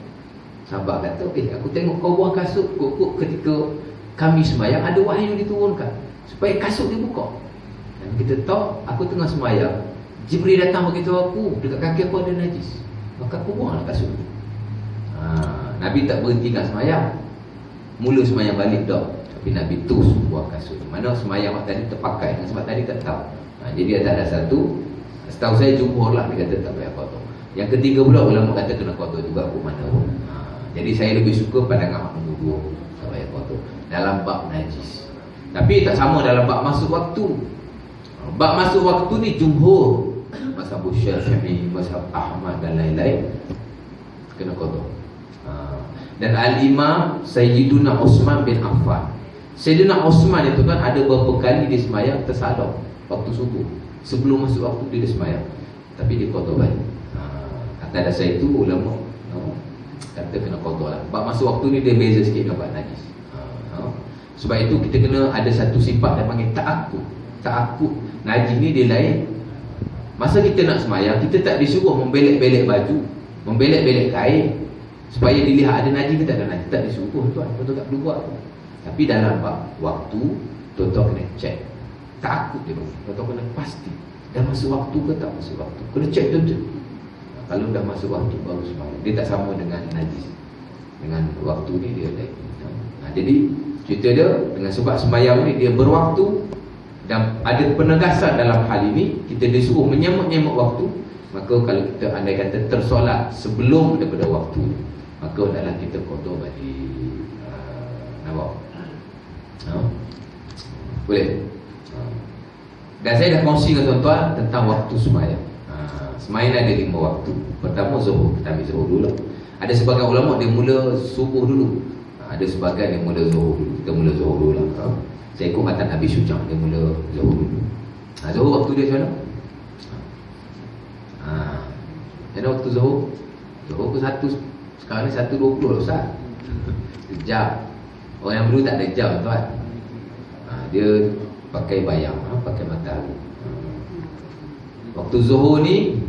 Sahabat kata, aku tengok kau buang kasut kok ketika kami semayang ada wahyu diturunkan supaya kasut dibuka. Dan kita tahu aku tengah semayang, Jibril datang beritahu aku dekat kaki aku ada najis, maka aku buanglah kasut itu. Nabi tak berhentikan semayang, mula semayang balik dah, tapi Nabi terus buang kasut. Mana semayang tadi terpakai, sebab tadi tak tahu. Jadi ada satu, setahu saya jumhur lah, dia kata tak payah qada. Yang ketiga pula ulama kata kena qada juga pun mana pun. Jadi saya lebih suka pandangan nombor 2, tak payah qada dalam bab najis. Tapi tak sama dalam bab masuk waktu. Bab masuk waktu ni jumhur, mazhab Syafi'i, mazhab Ahmad dan lain-lain, kena qada. Dan Al-Imam Sayyiduna Osman bin Affan, Sayyidina Osman itu kan ada beberapa kali dia semayang tersalah waktu subuh. Sebelum masuk waktu dia semayang, tapi dia qada balik. Atas dasar itu ulama kata kena qada lah. Bab masuk waktu ni dia beza sikit dengan bab najis. Sebab itu kita kena ada satu sifat yang panggil ta'akkud. Najis ni dia lain. Masa kita nak semayang, kita tak disuruh membelek-belek baju, membelek-belek kain supaya dilihat ada najis ke tak ada najis. Tak disuruh tuan tak perlu buat tu. Tapi dalam bab waktu, tuan-tuan kena check. Takut dia, tuan-tuan kena pasti dah masuk waktu ke tak masuk waktu. Kena check betul-betul. Kalau dah masuk waktu baru semayang. Dia tak sama dengan najis. Dengan waktu ni dia lain. Jadi cerita dia dengan sebab semayang ni dia berwaktu dan ada penegasan dalam hal ini, kita disuruh menyemut-nyemut waktu. Maka kalau kita andai kata tersolat sebelum daripada waktu, maka adalah kita qada bagi nampak. Boleh. Dan saya dah kongsi dengan tuan-tuan tentang waktu semayang. Semayang ada 5 waktu. Pertama zuhur, kita ambil zuhur dulu. Ada sebagian ulama dia mula subuh dulu. Ada sebagian yang mula zuhur dulu. Kita mula zuhur dulu lah. Saya ikut kata Nabi Syuja, dia mula zuhur dulu. Zuhur waktu dia macam mana? Jadi waktu zuhur, zuhur ke 1, sekarang ni 1.20 lah Ustaz. Jam. Orang yang dulu tak ada jam tuan. Dia pakai bayang, pakai matahari. Waktu zuhur ni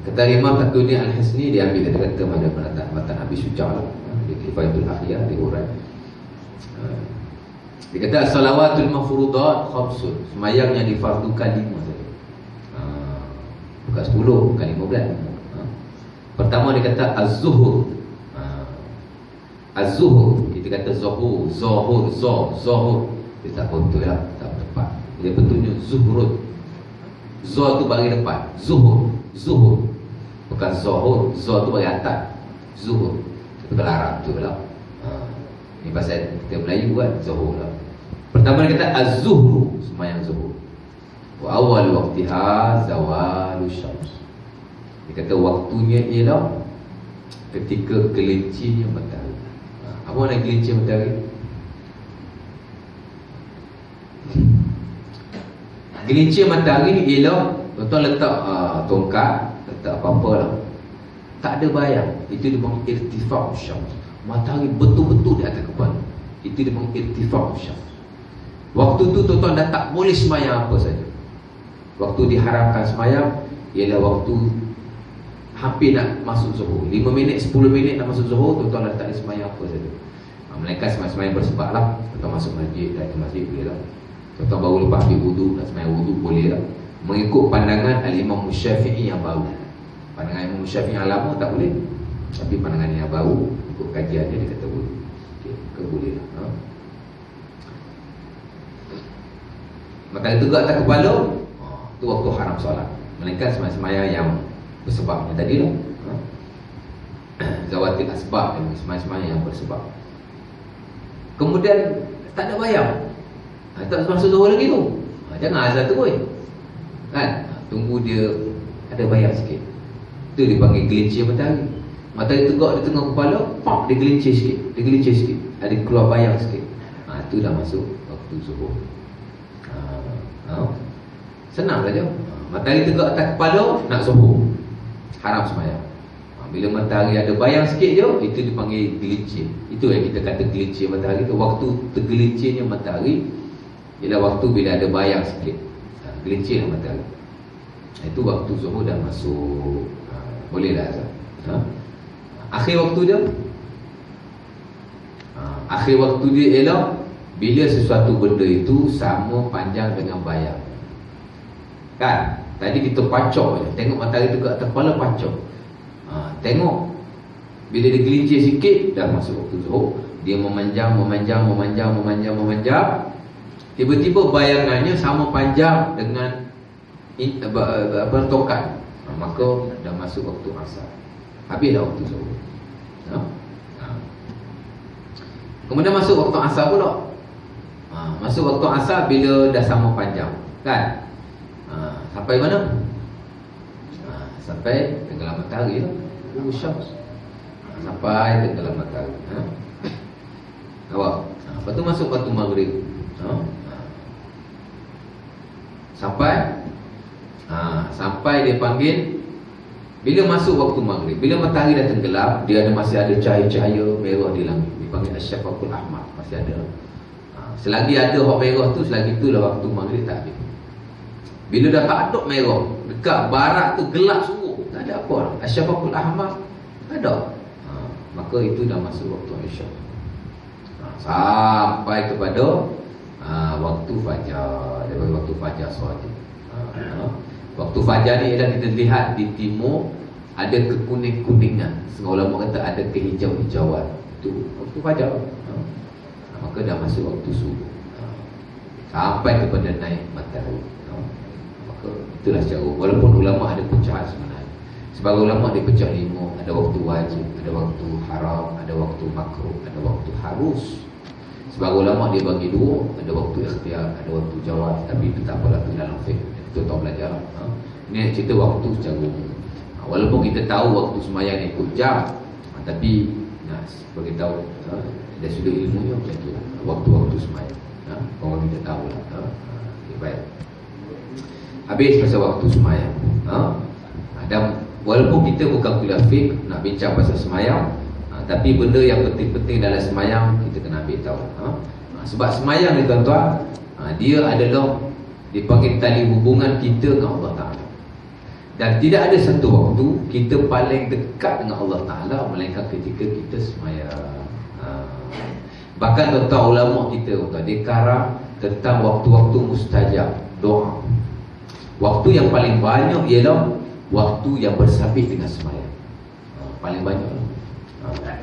kata Imam Taqiyuddin Al-Hasni, dia ambil kata-kata mana matan Nabi Syuja lah, di Kifayatul Akhiyah, di urai. Dia kata salawatul mafruḍat khamsun, semayang yang difardukan 5 saja. bukan 10, bukan 15. Pertama dia kata az-zuhur. Az-zuhur, kita kata zuhur, zuhur. Dia tak betul lah, tak tepat. Dia betulnya zuhrud. Zuhur tu bagi depan, zuhur. Bukan zuhur tu bagi atas. Zuhur. Betul Arab tu lah. Ini pasal kita Melayu kan, zuhur lah. Pertama dia kata az-zuhru, sembahyang zuhur. Wa awal waqtiha zawalu syams. Dia kata waktunya ialah ketika gelincirnya matahari. Apa makna gelincir matahari? Gelincir matahari ni ialah tuan letak tongkat, letak apa-apa lah, tak ada bayang. Itu dia panggil irtifa'u syams. Matahari betul-betul di atas kepala. Itu dia panggil irtifa'u syams. Waktu tu tuan-tuan dah tak boleh sembahyang apa saja. Waktu diharamkan sembahyang ialah waktu hampir nak masuk zuhur, 5 minit, 10 minit nak masuk zuhur, tuan-tuan dah tak boleh sembahyang apa saja. Melainkan sembahyang bersebab lah. Tuan-tuan masuk masjid, datang masjid boleh lah. Tuan-tuan baru lepas ambil wudu, nak sembahyang wudu boleh lah. Mengikut pandangan Al-Imam Syafi'i yang baru. Pandangan Imam Syafi'i yang lama tak boleh, tapi pandangan yang baru ikut kajian dia kata boleh. Okay, boleh lah. Matahari tegak atas kepala, tu waktu haram solat. Melainkan sembahyang yang bersebabnya tadi lah. Zawatil asbab, sembahyang yang bersebab. Kemudian tak ada bayang, tak masuk zuhur lagi tu, jangan azan terus kan, tunggu dia ada bayang sikit. Itu dipanggil gelincir matahari. Matahari tegak di tengah kepala, pop, dia gelincir sikit, ada keluar bayang sikit. Itu dah masuk waktu zuhur. Senang saja. Matahari tegak atas kepala, nak zuhur, haram sembahyang. Bila matahari ada bayang sikit je, itu dipanggil gelincir. Itu yang kita kata gelincir matahari tu. Waktu tergelincirnya matahari ialah waktu bila ada bayang sikit, gelincirnya matahari. Itu waktu zuhur dah masuk. Boleh dah azan. Akhir waktu dia, akhir waktu dia ialah bila sesuatu benda itu sama panjang dengan bayang. Kan? Tadi kita pacok je, tengok matahari tu kat atas kepala, pacok. Tengok bila dia gelincir sikit, dah masuk waktu zuhur. Dia memanjang. Tiba-tiba bayangannya sama panjang dengan tongkat. Maka dah masuk waktu asar. Habislah waktu zuhur. Kemudian masuk waktu asar pula. Masuk waktu asar bila dah sama panjang, kan? Sampai mana? Sampai tenggelam matahari lah. Syams. Sampai tenggelam matahari. Awak. Lepas tu masuk waktu maghrib. Sampai dia panggil, bila masuk waktu maghrib, bila matahari dah tenggelam, dia masih ada cahaya-cahaya merah di langit. Dipanggil asyafaqul ahmar, masih ada. Selagi ada hak merah tu, selagi itulah waktu maghrib tak habis. Bila dah tak ada merah, dekat barat tu gelap sungguh, tak ada apa, asyafaqul ahmar tak ada, maka itu dah masuk waktu isyak. Sampai kepada waktu fajar. Daripada waktu fajar solat. Waktu fajar ni ialah kita lihat di timur ada kekuning-kuningan. Setengah ulama kata ada kehijau-hijauan. Itu waktu fajar. Maka dah masuk waktu subuh. Sampai kepada naik matahari. Maka itulah cara. Walaupun ulama ada pecahan sebenarnya. Sebagai ulama dia pecah 5. Ada waktu wajib, ada waktu haram, ada waktu makruh, ada waktu harus. Sebagai ulama dia bagi 2. Ada waktu ikhtiar, ada waktu jawab. Tapi itu tak apalah, itu dalam fiqh. Kita tahu belajar. Ini cerita waktu secara umum. Walaupun kita tahu waktu sembahyang ni ikut jam, tapi nak beritahu dah sudah ilmunya macam tu lah. Waktu-waktu sembahyang. Orang kita tahu lah. Okay, baik. Habis masa waktu sembahyang. Dan walaupun kita bukan kuliah fiqh nak bincang pasal sembahyang, tapi benda yang penting-penting dalam sembahyang kita kena ambil tahu. Sebab sembahyang ni tuan-tuan, dia adalah dipanggil tali hubungan kita dengan Allah Ta'ala. Dan tidak ada satu waktu kita paling dekat dengan Allah Ta'ala melainkan ketika kita sembahyang. Bahkan tuan-tuan ulama kita, tuan-tuan, dia karang tentang waktu-waktu mustajab doa. Waktu yang paling banyak ialah waktu yang bersabit dengan sembahyang. Paling banyak.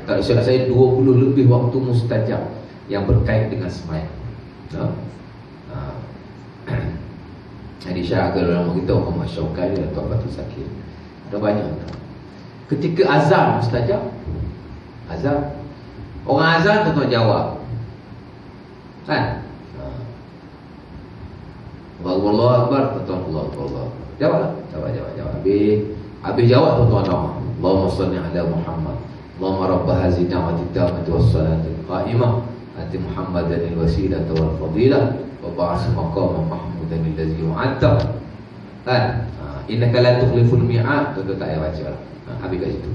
Tak silap saya 20 lebih waktu mustajab yang berkait dengan sembahyang. Jadi Syah kalau kita Muhammad Syaukali atau Batu Sakir ada banyak. Ketika azan mustajab, azan orang azan tuan jawab kan? Allahu Akbar, tuan Allah Akbar. Jawab. Habis jawab tuan doa. Allahumma shalli ala Muhammad. Allahumma rabb hadhihi da'wati tammati was salati qa'imah ati Muhammadan al-wasilah wal fadilah wa ba'ath maqaman mahmudan allazi wa'adta. Kan? Innaka la tukhliful mi'ad. Tuan tak payah baca. Habis kat situ.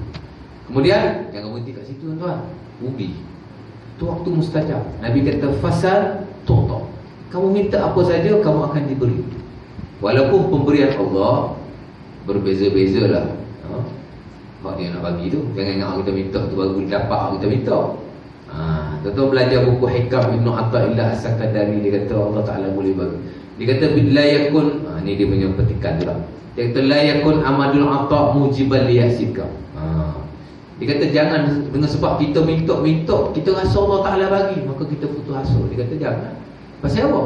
Kemudian jangan berhenti kat situ tuan. Ubi. Itu waktu mustajab. Nabi kata fasal tu'ta. Kamu minta apa saja kamu akan diberi. Walaupun pemberian Allah berbeza-bezalah. Hak dia nak bagi tu. Jangan ingat kita minta tu baru dapat kita minta. Tuan-tuan belajar buku Hikam Ibn Atta'illah As-Sakandari, dia kata Allah Ta'ala boleh bagi. Dia kata la yakun, ni dia punya petikan tu lah. Dia kata la yakun amadul ata' mujiban liyasika. Dia kata jangan dengan sebab kita minta kita rasa Allah Ta'ala bagi maka kita putus asa. Dia kata jangan. Pasal apa?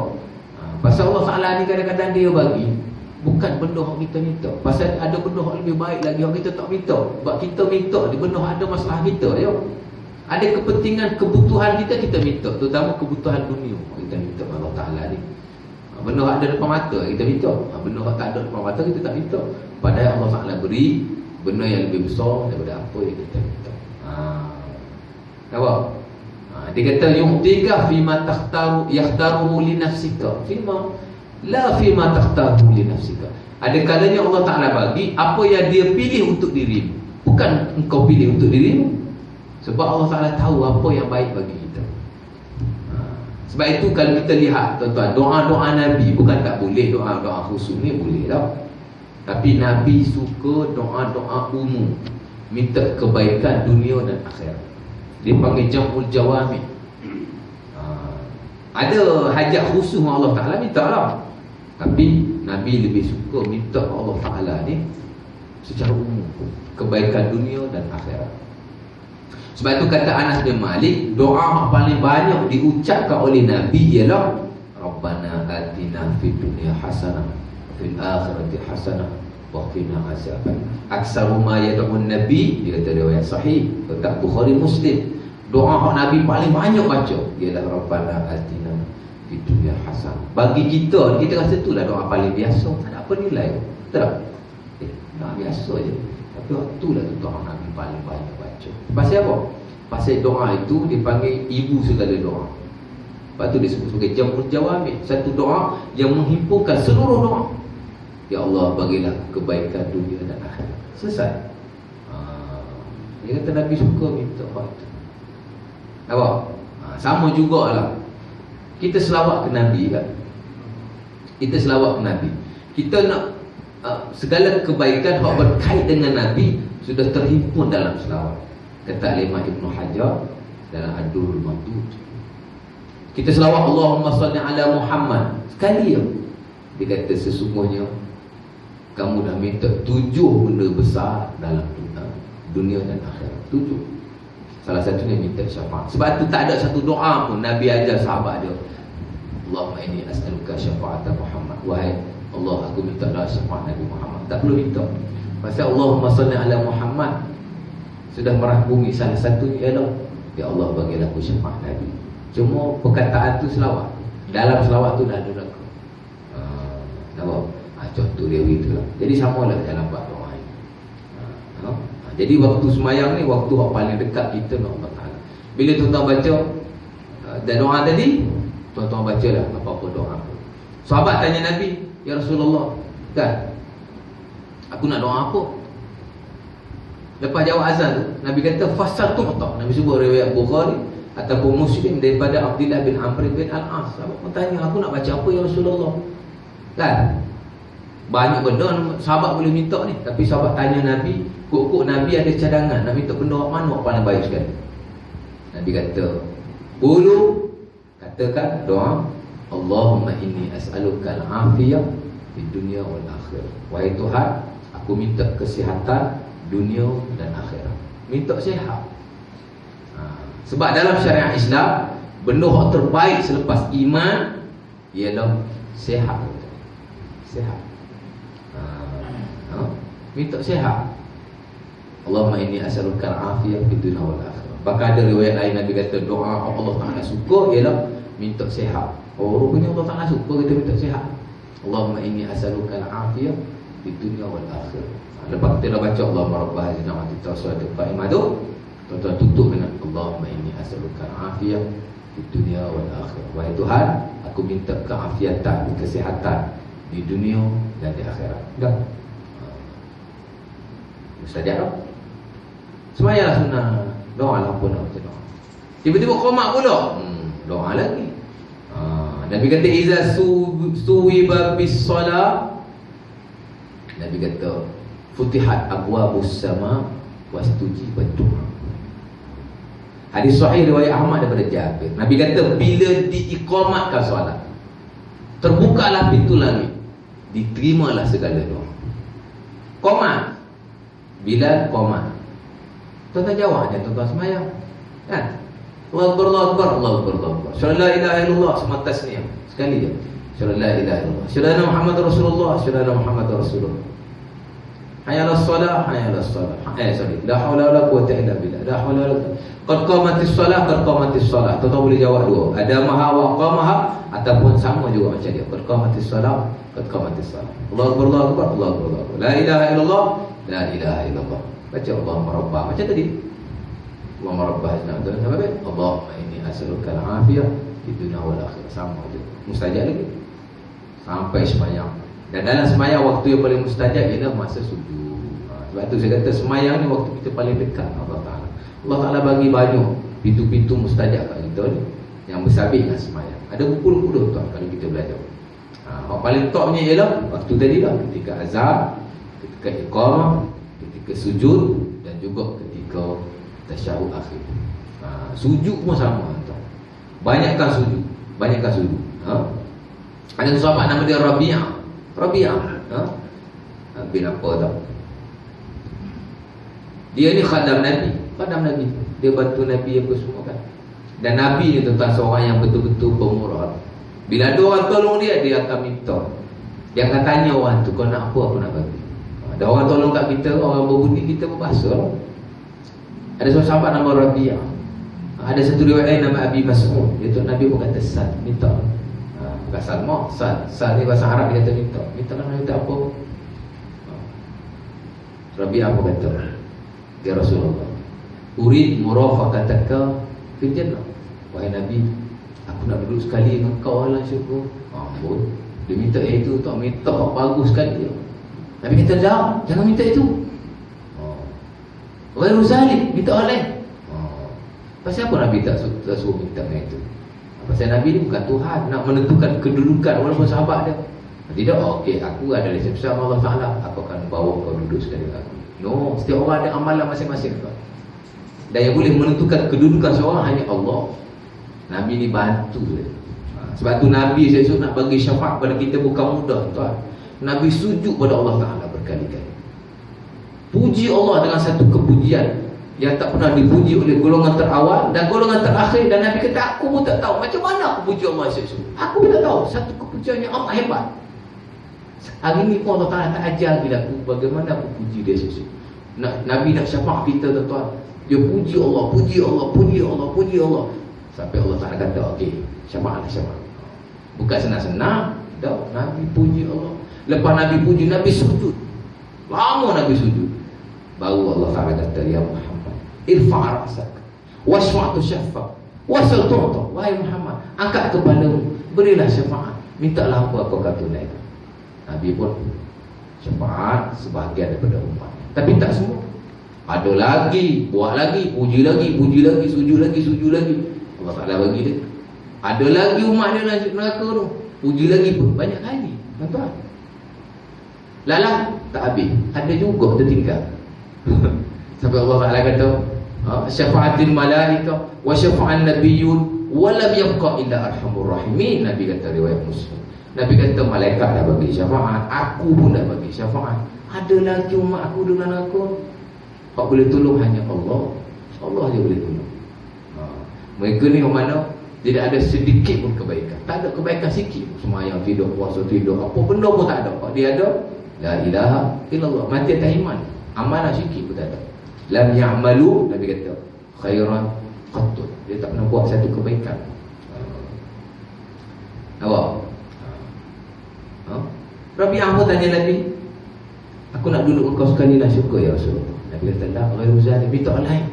Pasal Allah Ta'ala ni kadang-kadang dia bagi bukan benda yang kita minta. Pasal ada benda yang lebih baik lagi yang kita tak minta. Sebab kita minta di benda ada masalah kita. Ada kepentingan, kebutuhan kita minta. Terutama kebutuhan dunia kita minta Allah Ta'ala ni. Benda yang ada depan mata kita minta. Benda yang tak ada depan mata kita tak minta. Padahal Allah Ta'ala beri benda yang lebih besar daripada apa yang kita minta. Apa? Dia kata yu'tika fima yakhtaruhu li nafsika fima la fima takhtaruhu li nafsika. Ada kalanya Allah Ta'ala bagi apa yang dia pilih untuk dirimu, bukan engkau pilih untuk dirimu. Sebab Allah Ta'ala tahu apa yang baik bagi kita. Sebab itu kalau kita lihat tuan-tuan, doa-doa Nabi bukan tak boleh, doa-doa khusus ni boleh tau. Tapi Nabi suka doa-doa umum, minta kebaikan dunia dan akhirat. Dia panggil jam'ul jawami. Ada hajat khusus Allah Ta'ala minta lah. Tapi Nabi lebih suka minta Allah Ta'ala ni secara umum, kebaikan dunia dan akhirat. Sebab itu kata Anas bin Malik, doa yang paling banyak diucapkan oleh Nabi ialah Rabbana atina fid dunya hasanah fil akhirati hasanah wa qina azaban. Aksaru ma yad'un Nabi, dia kata riwayat sahih kitab Bukhari Muslim. Doa yang Nabi paling banyak baca ialah Rabbana atina fid dunya hasanah. Bagi kita rasa itulah doa paling biasa, tak ada apa nilai. Betul tak? Doa biasa je. Tapi itulah doa Nabi paling banyak baca. Pasal apa? Pasal doa itu dipanggil ibu segala doa. Lepas tu disebut sebagai jam'ul jawami, satu doa yang menghimpunkan seluruh doa. Ya Allah, bagilah kebaikan dunia dan akhirat. Selesai. Dia kata Nabi suka minta hal itu. Apa? Sama jugalah. Kita selawat ke Nabi kan? Kita selawat ke Nabi. Kita nak segala kebaikan yang berkait dengan Nabi sudah terhimpun dalam selawat. Kata Imam Ibn Hajar dalam Ad-Durrul Mandud. Kita selawat Allahumma salli ala Muhammad sekali ya. Dia kata sesungguhnya kamu dah minta 7 benda besar dalam dunia dan akhirat. 7. Salah satunya minta syafaat. Sebab tu tak ada satu doa pun Nabi ajar sahabat dia. Allahumma inni as'aluka syafa'ata Muhammad. Wahai Allah, aku minta dah syafaat Nabi Muhammad. Tak perlu minta. Pasal Allahumma salli ala Muhammad sudah merangkumi salah satunya ialah ya Allah bagilah aku syafaat Nabi. Cuma perkataan tu selawat. Dalam selawat tu dah ada lagu. Nampak? Contoh dia begitulah. Jadi samalah dalam buat doa ini. Jadi waktu semayang ni waktu yang paling dekat kita dengan Allah Ta'ala. Bila tuan-tuan baca dan doa tadi, tuan-tuan bacalah apa-apa doa. Sahabat tanya Nabi, ya Rasulullah, kan? Aku nak doa apa? Lepas jawab azan tu, Nabi kata fasal tu'ta. Nabi sebut riwayat Bukhari ataupun Muslim daripada Abdullah bin Amr bin Al-As. Sahabat pun tanya, aku nak baca apa ya Rasulullah? Kan? Banyak benda sahabat boleh minta ni. Tapi sahabat tanya Nabi, kok Nabi ada cadangan, nak minta benda mana paling baik sekali? Nabi kata, Ulu, katakan doa, Allahumma inni as'aluka al-afiyah di dunia wal akhirah. Wahai Tuhan, aku Aku minta kesihatan dunia dan akhirat. Minta sihat. Sebab dalam syariat Islam, benda yang terbaik selepas iman ialah sihat. Sihat. Minta sihat. Allahumma inni as'aluka al-afiyah fid dunya wal akhirah. Bahkan ada riwayat lain Nabi kata doa Allah Taala suka ialah minta sihat. Rupanya Allah Taala suka kita minta sihat. Allahumma inni as'aluka al-afiyah fid dunya wal akhirah. Lepas kita dah baca Allahumma rabb hadhihi ni'mati tasawwadu qa'imah tu, tuan-tuan tutup dengan Allahumma inni as'aluka al-afiyah fid dunya wal akhirah. Wahai Tuhan, aku minta keafiatan, kesihatan di dunia dan di akhirat. Dah. Mustajab tak? Semayang sunnah. Doa lah pun nak doa. Tiba-tiba qomat pula. Doa lagi. Nabi kata iza suwiba bis salah. Nabi kata futihat abwabus sama wastujibat du'a. Hadis sahih riwayat Ahmad daripada Jabir. Nabi kata bila diiqamatkan solat, terbukalah pintu langit, diterimalah segala doa. Qomat. Bila qomat. Tuan-tuan jawab je, tuan-tuan semayang. Kan? Allahu Akbar, Allahu Akbar, Allahu Akbar, Allahu Akbar. Syahadu la ilaha illallah, semua tasniyah. Sekali je. Syahadu la ilaha illallah. Syahadu anna Muhammad Rasulullah, syahadu anna Muhammad Rasulullah. Hayya 'alas salah, hayya 'alas salah. Sorry. La haula wala quwwata illa billah. La haula wala qad qamatis salah, qad qamatis salah. Tuan-tuan boleh jawab dua. Ada maha wa qamaha ataupun sama juga macam dia. Qad qamatis salah, qad qamatis salah. Allahu Akbar, Allahu Akbar, Allahu Akbar, Allahu Akbar. La ilaha illallah, la ilaha illallah. Baca Allahumma rabbah macam tadi. Allahumma rabbah ajna sampai Allahumma inni as'aluka al-afiyah fid dunya wal akhirah. Sama je. Mustajab lagi. Sampai sembahyang. Dan dalam sembahyang waktu yang paling mustajab ialah masa sujud. Sebab tu saya kata sembahyang ni waktu kita paling dekat Allah Taala. Allah Taala bagi banyak pintu-pintu mustajab kat kita ni. Yang bersabit dengan sembahyang. Ada berpuluh-puluh tuan kalau kita belajar. Yang paling topnya ialah waktu tadi lah, ketika azan, ketika iqamah, ketika sujud dan juga ketika tasyahud akhir. Sujud pun sama tuan. Banyakkan sujud. Banyakkan sujud. Ada sahabat nama dia Rabi'ah. Bin apa tau? Dia ni khadam Nabi. Dia bantu Nabi apa semua kan. Dan Nabi ni tentang seorang yang betul-betul pemurah. Bila ada orang tolong dia, dia akan minta. Dia akan tanya orang tu, kau nak apa, aku nak bagi. Ada orang tolong kat kita, orang berbudi, kita berbahasa. Ada seorang sahabat nama Rabi'ah. Ada satu riwayat lain nama Abi Mas'ud. Dia tu Nabi pun kata Sal, minta. Bukan Salma, Sal ni bahasa Arab, dia kata minta. Minta apa? Rabi'ah pun kata, ya Rasulullah, urid murafaqataka fil jannah. Wahai Nabi, aku nak duduk sekali dengan kau lah syurga. Ampun. Dia minta itu, tak minta bagus sekali. Nabi kata jangan minta itu. Ghairu zalik, minta oleh. Pasal apa Nabi tak suruh minta dengan itu? Pasal Nabi ni bukan Tuhan nak menentukan kedudukan walaupun sahabat dia. Tidak, okey, aku ada lesson besar Allah Ta'ala, aku akan bawa kau duduk sekali dengan aku. No, setiap orang ada amalan masing-masing. Dan yang boleh menentukan kedudukan seorang hanya Allah. Nabi ni bantu dia. Sebab tu Nabi sesuatu nak bagi syafaat pada kita bukan mudah tuan. Nabi sujud pada Allah Ta'ala berkali-kali. Puji Allah dengan satu kepujian yang tak pernah dipuji oleh golongan terawal dan golongan terakhir. Dan Nabi kata, aku pun tak tahu macam mana aku puji Allah sesuatu. Aku pun tak tahu. Satu kepujian yang amat hebat. Hari ni pun Allah Ta'ala tak ajar bila aku bagaimana aku puji dia sesuatu. Nabi nak syafaat kita tuan. Dia puji Allah, puji Allah, puji Allah, puji Allah. Sampai Allah Ta'ala kata, okey, syafaatlah syafaat. Bukan senang-senang. Tak, Nabi puji Allah. Lepas Nabi puji, Nabi sujud. Lama Nabi sujud. Baru Allah Ta'ala kata, ya Muhammad, irfa' ra'sak wasfa'tu syaffa' wasal tu'ta. Wahai Muhammad, angkat kepalamu, berilah syafaat, mintalah apa kau tunaikan. Nabi pun syafaat sebahagian daripada umat. Tapi tak semua. Ada lagi, buat lagi, puji lagi, sujud lagi. Allah Ta'ala bagi dia. Ada lagi umat dia dalam neraka tu, puji lagi pun banyak kali. Tuan-tuan, lalah tak habis. Ada juga tertinggal. Sampai Allah Ta'ala kata, syafa'atil malaika wa syafa'an nabiyyun wa lam yabqa illa arhamur rahimin. Nabi kata riwayat Muslim. Nabi kata malaikat dah bagi syafaat, aku pun dah bagi syafaat. Ada lagi umat aku dengan aku. Hak boleh tolong hanya Allah. Allah je boleh tolong. Mereka ni orang mana tidak ada sedikit pun kebaikan. Tak ada kebaikan sikit. Semayang tidur, puasa tidur, apa benda pun tak ada. Hak dia ada la ilaha illallah. Mati atas iman. Amanah sikit pun tak ada. Lam ya'malu, Nabi kata, khairan qattun. Dia tak pernah buat satu kebaikan. Nampak? Rabi Ahmad tanya Nabi, aku nak duduk engkau sekali nak syukur ya Rasulullah. Nabi kata, la ghairu zalik, minta lain.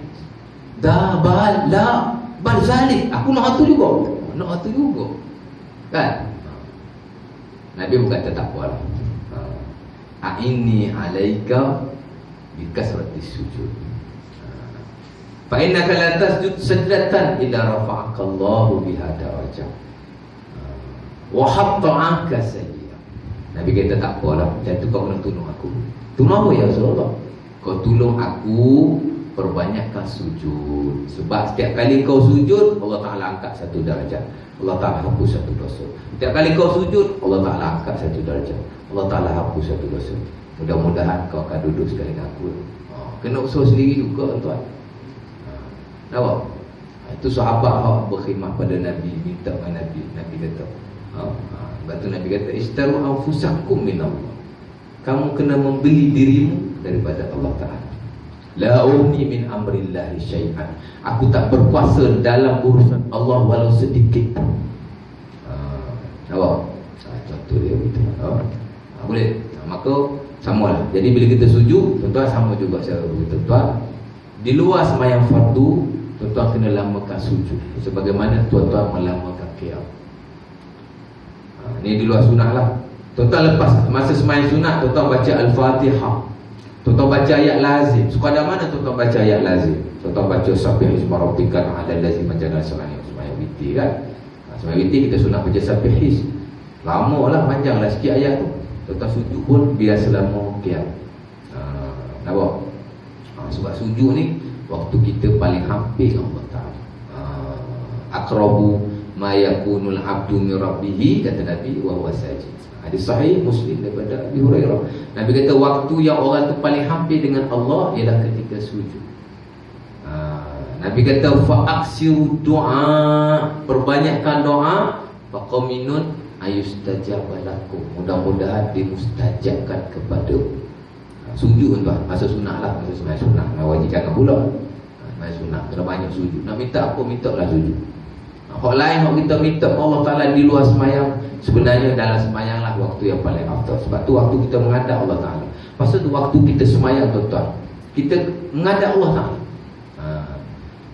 Dah bal, la bal zalik. Aku nak tu juga. Nak tu juga. Kan? Nabi pun kata tak apalah. A'inni alaika bi kasratis sujud. Fa innaka la tasjud sajdatan illa rafa'aka Allahu biha darajah. Wa hatta 'anka sayyi'ah. Nabi kata tak apalah, macam tu kau kena tolong aku. Tolong apa ya Rasulullah? Kau tolong aku perbanyakkan sujud. Sebab setiap kali kau sujud, Allah Ta'ala angkat satu darjah. Allah Ta'ala hapus satu dosa. Setiap kali kau sujud, Allah Ta'ala angkat satu darjah. Allah Ta'ala hapus satu dosa. Mudah-mudahan kau akan duduk sekali dengan aku. Kena usaha sendiri juga tuan. Nampak? Itu sahabat hak berkhidmat pada Nabi, minta dengan Nabi. Nabi kata, lepas tu Nabi kata, istaru anfusakum minallah. Kamu kena membeli dirimu daripada Allah Ta'ala. La uni min amrillahi syai'an. Aku tak berkuasa dalam urusan Allah walau sedikit. Nampak? Contoh dia betul. Boleh. Maka samalah. Jadi bila kita sujud, tuan-tuan sama juga cara begitu. Tuan, di luar sembahyang fardu, tuan-tuan kena lamakan sujud. Sebagaimana tuan-tuan melamakan qiyam. Ini di luar sunat lah. Tuan-tuan lepas masa sembahyang sunat, tuan-tuan baca Al-Fatihah. Tuan-tuan baca ayat lazim. Sekadar mana tuan-tuan baca ayat lazim? Tuan-tuan baca Sabbihisma rabbikal a'la lazim macam sembahyang witir kan. Sembahyang witir kita sunat baca Sabbihis. Lama lah, panjang lah sikit ayat tu. Tuan-tuan sujud pun biar selama qiyam. Nampak? Sebab sujud ni waktu kita paling hampir dengan Allah Ta'ala. Aqrabu ma yakunul abdu min rabbih, kata Nabi, wa huwa sajid. Hadis sahih Muslim daripada Abu Hurairah. Nabi kata waktu yang orang tu paling hampir dengan Allah ialah ketika sujud. Nabi kata fa'aksiru du'a, perbanyakkan doa, faqaminun ayustajab lakum, mudah-mudahan dimustajabkan kepada. Sujud tuan, masa sunat lah, masa sembahyang sunat. Wajib jangan pula. Sembahyang sunat kena banyak sujud. Nak minta apa, minta lah sujud. Hak lain hak kita minta Allah Ta'ala di luar sembahyang, sebenarnya dalam sembahyang lah waktu yang paling afdal. Sebab tu waktu kita menghadap Allah Ta'ala. Pasal tu waktu kita sembahyang tuan-tuan, kita menghadap Allah Ta'ala.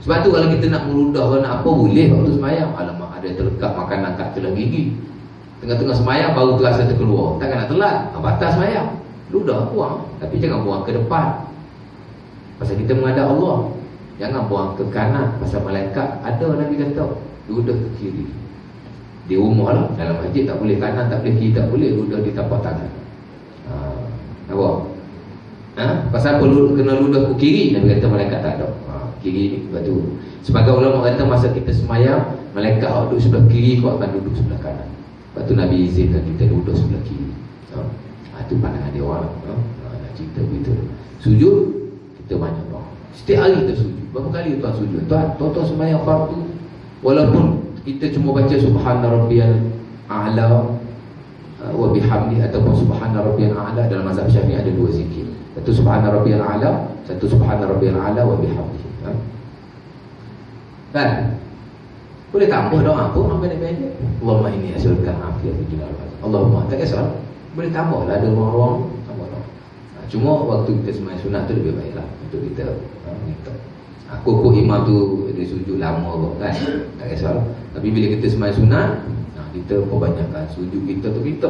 Sebab tu kalau kita nak meludah, nak apa boleh waktu sembahyang. Alamak, ada terlekat makanan kat telah gigi, tengah-tengah sembahyang baru terasa terkeluar, takkan nak telat. Batas sembahyang, ludah buang. Tapi jangan buang ke depan, pasal kita menghadap Allah. Jangan buang ke kanan, pasal malaikat ada. Nabi kata ludah ke kiri. Di rumah lah, dalam masjid tak boleh kanan, tak boleh kiri, tak boleh ludah di tapak tangan. Nampak? Pasal apa kena ludah ke kiri? Nabi kata malaikat tak ada. Kiri ni, sebab tu sebagai ulama kata masa kita semayang, malaikat duduk sebelah kiri, kau akan duduk sebelah kanan. Sebab tu Nabi izinkan kita duduk sebelah kiri. Itu pandangan dia orang. Nak cerita begitu. Sujud, kita banyak doa. Setiap hari kita sujud. Berapa kali tuan sujud? Tuan semayang fardu, walaupun kita cuma baca subhana rabbiyal a'la wa bihamdi ataupun subhana rabbiyal a'la, dalam mazhab Syafi'i ada dua zikir. Satu subhana rabbiyal a'la, satu subhana rabbiyal a'la wa bihamdi. Kan? Boleh tambah doa pun apa nak baca? Allahumma inni as'aluka al-afiyah fi dunya wal akhirah. Allahumma, tak kisah. Boleh tambah lah, ada ruang-ruang tambah doa. Cuma waktu kita sembahyang sunat tu lebih baiklah untuk kita minta. Kok imam tu dia sujud lama kok kan, tak kisah. Tapi bila kita sembahyang sunat, kita perbanyakkan sujud kita tu, kita